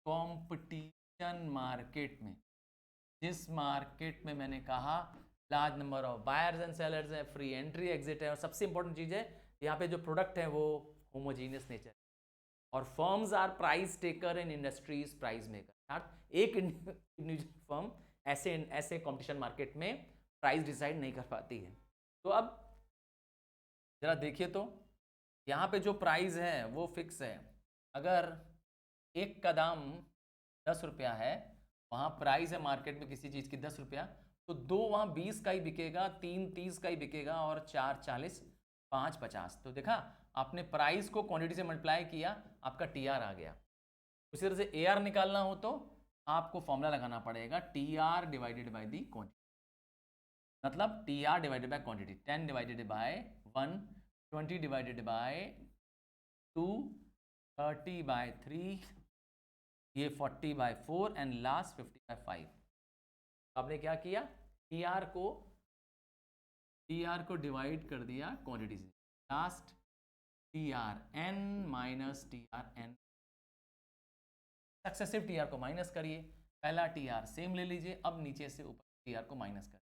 कंपटीशन मार्केट में, जिस मार्केट में मैंने कहा large number of buyers and sellers है, फ्री एंट्री एग्जिट है, और सबसे इंपॉर्टेंट चीज़ है यहाँ पे जो प्रोडक्ट है वो होमोजीनियस नेचर, और firms are price taker in industries price maker. एक इंडिविजुअल फर्म ऐसे कंपटीशन मार्केट में प्राइस डिसाइड नहीं कर पाती है। तो अब जरा देखिए, तो यहाँ पे जो प्राइस है वो फिक्स है। अगर एक का दाम 10 रुपया है, वहाँ प्राइस है मार्केट में किसी चीज़ की 10 रुपया, तो 2 वहाँ 20 का ही बिकेगा, 3 30 का ही बिकेगा और 4 40, 5 50। तो देखा आपने प्राइस को क्वांटिटी से मल्टीप्लाई किया, आपका टीआर आ गया। उसी तरह से एआर निकालना हो तो आपको फॉर्मूला लगाना पड़ेगा, TR divided by the quantity, मतलब TR divided by quantity, 10 divided by 1, 20 divided by 2, 30 by 3, ये 40 बाय 4 एंड लास्ट 50 बाय 5। आपने क्या किया, टीआर को डिवाइड कर दिया क्वांटिटी से, last TR N minus TR N, successive TR को माइनस करिए, पहला टीआर सेम ले लीजिए, अब नीचे से ऊपर टीआर को माइनस करिए।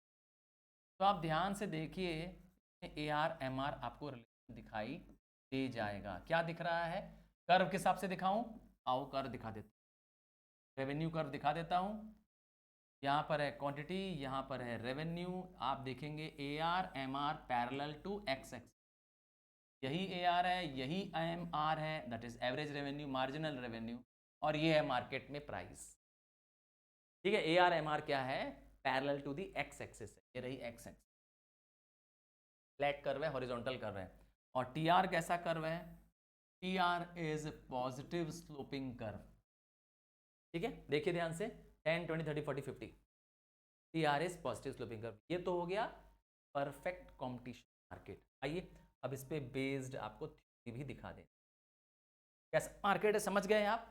तो आप ध्यान से देखिए, एआर एमआर आपको रिलेशन दिखाई दे जाएगा। क्या दिख रहा है, कर्व के हिसाब से दिखाऊं, आओ कर्व दिखा देता हूं, रेवेन्यू कर्व दिखा देता हूं। यहाँ पर है क्वांटिटी, यहाँ पर है रेवेन्यू। आप देखेंगे A R M R parallel to X X, यही ए आर है, यही एम आर है, that is average revenue, marginal revenue, और ये है मार्केट में प्राइस। ठीक है, ए आर एम आर क्या है, parallel to the X axis है, ये रही एक्स एक्सिस, फ्लैट कर्व है, हॉरिजॉन्टल कर्व है। और टी आर कैसा कर्व है, T R is positive sloping curve. ठीक है, देखिए ध्यान से, 10 20 30 40 50, T R is positive sloping curve. ये तो हो गया परफेक्ट कॉम्पिटिशन मार्केट। आइए अब इस पे बेस्ड आपको थ्योरी भी दिखा दें, कैसा मार्केट है, समझ गए आप।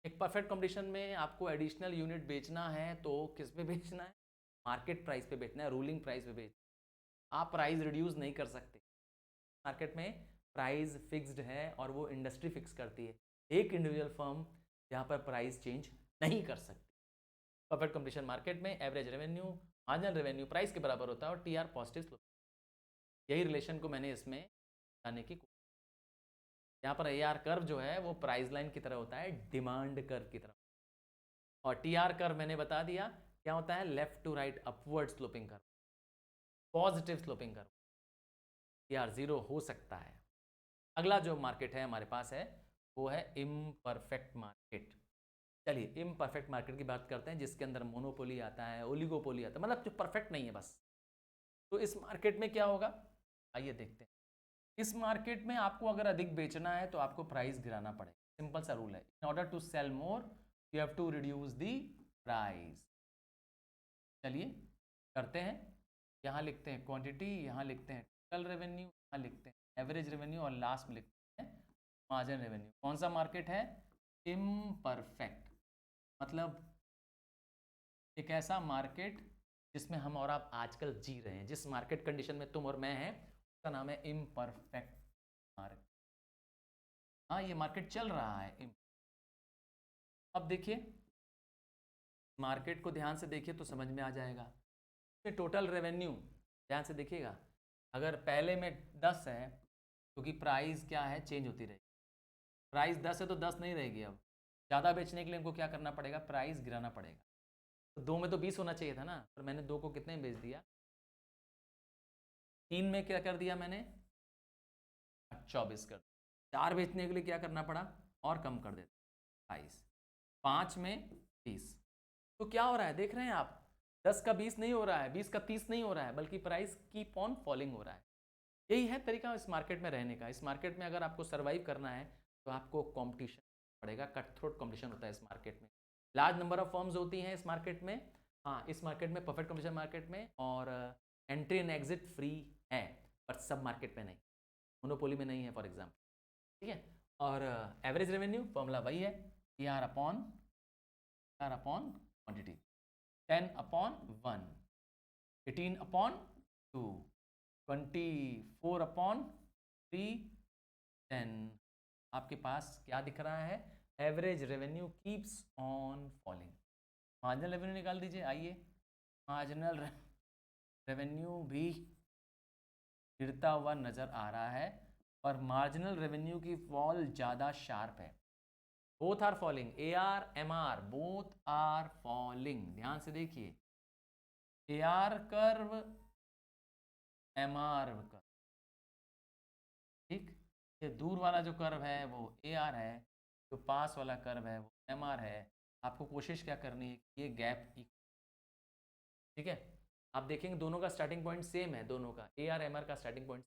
एक परफेक्ट कंपटीशन में आपको एडिशनल यूनिट बेचना है तो किस पे बेचना है, मार्केट प्राइस पे बेचना है, रूलिंग प्राइस पे बेचना है। आप प्राइस रिड्यूस नहीं कर सकते, मार्केट में प्राइस फिक्स्ड है और वो इंडस्ट्री फिक्स करती है, एक इंडिविजुअल फर्म यहाँ पर प्राइस चेंज नहीं कर सकती। परफेक्ट कंपटीशन मार्केट में average revenue marginal revenue price के बराबर होता है और टी आर पॉजिटिव स्लोप। यही रिलेशन को मैंने इसमें लाने की कोशिश। यहाँ पर ए आर कर्व जो है वो प्राइस लाइन की तरह होता है, डिमांड कर्व की तरह, और टी आर कर्व मैंने बता दिया क्या होता है, left to right upward sloping curve, positive sloping curve. T R zero हो सकता है। अगला जो मार्केट है हमारे पास है वो है इम्परफेक्ट मार्केट। चलिए इम्परफेक्ट मार्केट की बात करते हैं, जिसके अंदर मोनोपोली आता है, ओलिगोपोली आता है, मतलब जो परफेक्ट नहीं है बस। तो इस मार्केट में क्या होगा, आइए देखते हैं। इस मार्केट में आपको अगर अधिक बेचना है तो आपको प्राइस गिराना पड़ेगा, सिंपल सा रूल है। In order to sell more you have to reduce the price. चलिए करते हैं, यहाँ लिखते हैं क्वांटिटी, यहाँ लिखते हैं टोटल रेवेन्यू, यहाँ लिखते हैं एवरेज रेवेन्यू और लास्ट में लिखते हैं मार्जिन रेवेन्यू। कौन सा मार्केट है, इम्परफेक्ट, मतलब एक ऐसा मार्केट जिसमें हम और आप आजकल जी रहे हैं, जिस मार्केट कंडीशन में तुम और मैं हैं उसका नाम है इम्परफेक्ट मार्केट। हाँ ये मार्केट चल रहा है। अब देखिए मार्केट को ध्यान से देखिए तो समझ में आ जाएगा। टोटल रेवेन्यू ध्यान से देखिएगा, अगर पहले में 10 है क्योंकि प्राइस क्या है, चेंज होती रहेगी। प्राइस 10 है तो 10 नहीं रहेगी, अब ज़्यादा बेचने के लिए इनको क्या करना पड़ेगा, प्राइस गिराना पड़ेगा। तो 2 में तो 20 होना चाहिए था ना, पर मैंने 2 को कितने में बेच दिया, 3 में क्या कर दिया मैंने 24 कर दिया। 4 बेचने के लिए क्या करना पड़ा, और कम कर देता 22, 5 में 30। तो क्या हो रहा है देख रहे हैं आप, 10 का 20 नहीं हो रहा है, 20 का 30 नहीं हो रहा है, बल्कि प्राइस कीप ऑन फॉलिंग हो रहा है। यही है तरीका इस मार्केट में रहने का। इस मार्केट में अगर आपको सर्वाइव करना है तो आपको कंपटीशन पड़ेगा, कट थ्रोट कंपटीशन होता है इस मार्केट में, लार्ज नंबर ऑफ फर्म्स होती हैं इस मार्केट में। हाँ इस मार्केट में, परफेक्ट कंपटीशन मार्केट में, और एंट्री एंड एग्जिट फ्री है, पर सब मार्केट में नहीं, मोनोपोली में नहीं है फॉर एग्जाम्पल। ठीक है, और एवरेज रेवेन्यू फॉर्मूला वही है, T R upon AR upon quantity, 10 upon 1, 18 upon 2, 24 upon 3, then आपके पास क्या दिख रहा है, average revenue keeps on falling. Marginal revenue निकाल दीजिए, आइए। मार्जिनल रेवेन्यू भी गिरता हुआ नजर आ रहा है और मार्जिनल रेवेन्यू की फॉल ज़्यादा शार्प है। Both are falling, AR MR both are falling. ध्यान से देखिए, AR कर्व, MR कर्व, ठीक। ये दूर वाला जो कर्व है वो AR है, जो पास वाला कर्व है वो MR है। आपको कोशिश क्या करनी है कि ये गैप, ठीक है। आप देखेंगे दोनों का स्टार्टिंग पॉइंट सेम है, दोनों का AR MR का स्टार्टिंग पॉइंट,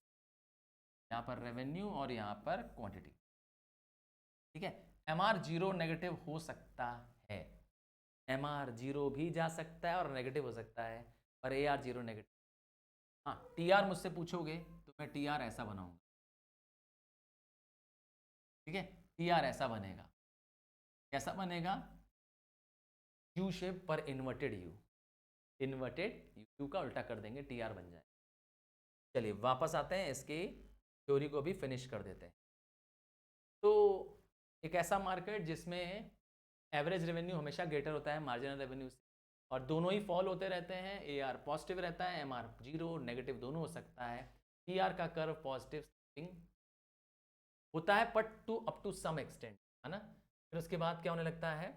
यहाँ पर रेवेन्यू और यहाँ पर क्वांटिटी, ठीक है। MR जीरो नेगेटिव हो सकता है, MR जीरो भी जा सकता है और नेगेटिव हो सकता है, पर AR जीरो नेगेटिव। हाँ, TR मुझसे पूछोगे तो मैं TR ऐसा बनाऊंगा, ठीक है। TR ऐसा बनेगा, कैसा बनेगा, यू शेप पर इन्वर्टेड यू, इन्वर्टेड यू का उल्टा कर देंगे, TR बन जाए। चलिए वापस आते हैं, इसकी थ्योरी को भी फिनिश कर देते हैं। तो एक ऐसा मार्केट जिसमें एवरेज रेवेन्यू हमेशा ग्रेटर होता है मार्जिनल रेवेन्यू से, और दोनों ही फॉल होते रहते हैं। AR पॉजिटिव रहता है, MR जीरो नेगेटिव दोनों हो सकता है। TR का कर्व पॉजिटिव होता है but to up to some extent, है ना। फिर उसके बाद क्या होने लगता है,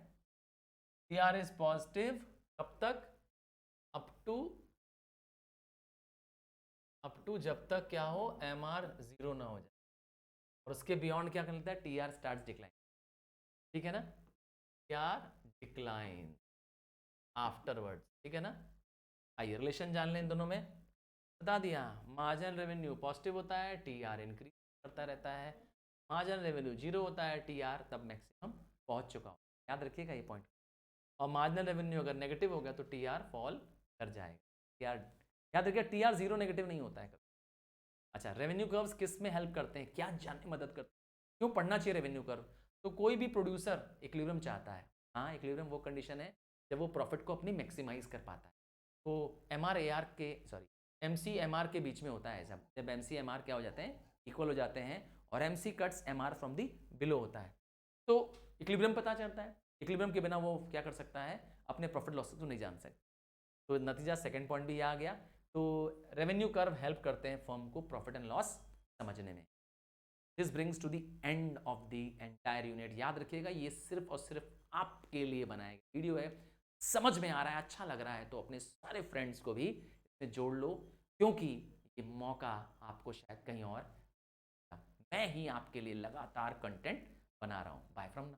TR इज पॉजिटिव कब तक, अप टू जब तक क्या हो, MR जीरो ना हो जाए, और उसके बियॉन्ड क्या करने लगता है, TR स्टार्ट डिक्लाइन, ठीक है ना। TR डिक्लाइन आफ्टरवर्ड्स, ठीक है ना। आइए रिलेशन जान लें इन दोनों में। बता दिया, मार्जिनल रेवेन्यू पॉजिटिव होता है, TR इंक्रीज करता रहता है। मार्जिनल रेवेन्यू जीरो होता है, TR तब मैक्सिमम पहुंच चुका हो, याद रखिएगा ये पॉइंट। और मार्जिनल रेवेन्यू अगर नेगेटिव हो गया तो TR फॉल कर जाएगा। TR याद रखिए, TR जीरो नेगेटिव नहीं होता है कभी। अच्छा, रेवेन्यू कर्व्स किस में हेल्प करते हैं, क्या जानने में मदद करते हैं, क्यों पढ़ना चाहिए रेवेन्यू कर्व। तो कोई भी प्रोड्यूसर इक्विलिब्रियम चाहता है, हाँ इक्विलिब्रियम वो कंडीशन है जब वो प्रॉफिट को अपनी मैक्सिमाइज कर पाता है। तो MC MR के बीच में होता है ऐसा, जब MC MR क्या हो जाते हैं, इक्वल हो जाते हैं, और MC cuts MR from the below होता है, तो इक्विलिब्रियम पता चलता है। इक्विलिब्रियम के बिना वो क्या कर सकता है, अपने प्रॉफिट लॉस तो नहीं जान सकता। तो नतीजा सेकंड पॉइंट भी आ गया। तो रेवेन्यू कर्व हेल्प करते हैं फर्म को प्रॉफिट एंड लॉस समझने में। This brings to the end of the entire unit. याद रखिएगा, ये सिर्फ और सिर्फ आपके लिए बनाया गया वीडियो है। समझ में आ रहा है, अच्छा लग रहा है, तो अपने सारे फ्रेंड्स को भी इसमें जोड़ लो, क्योंकि ये मौका आपको शायद कहीं और, मैं ही आपके लिए लगातार कंटेंट बना रहा हूं। Bye from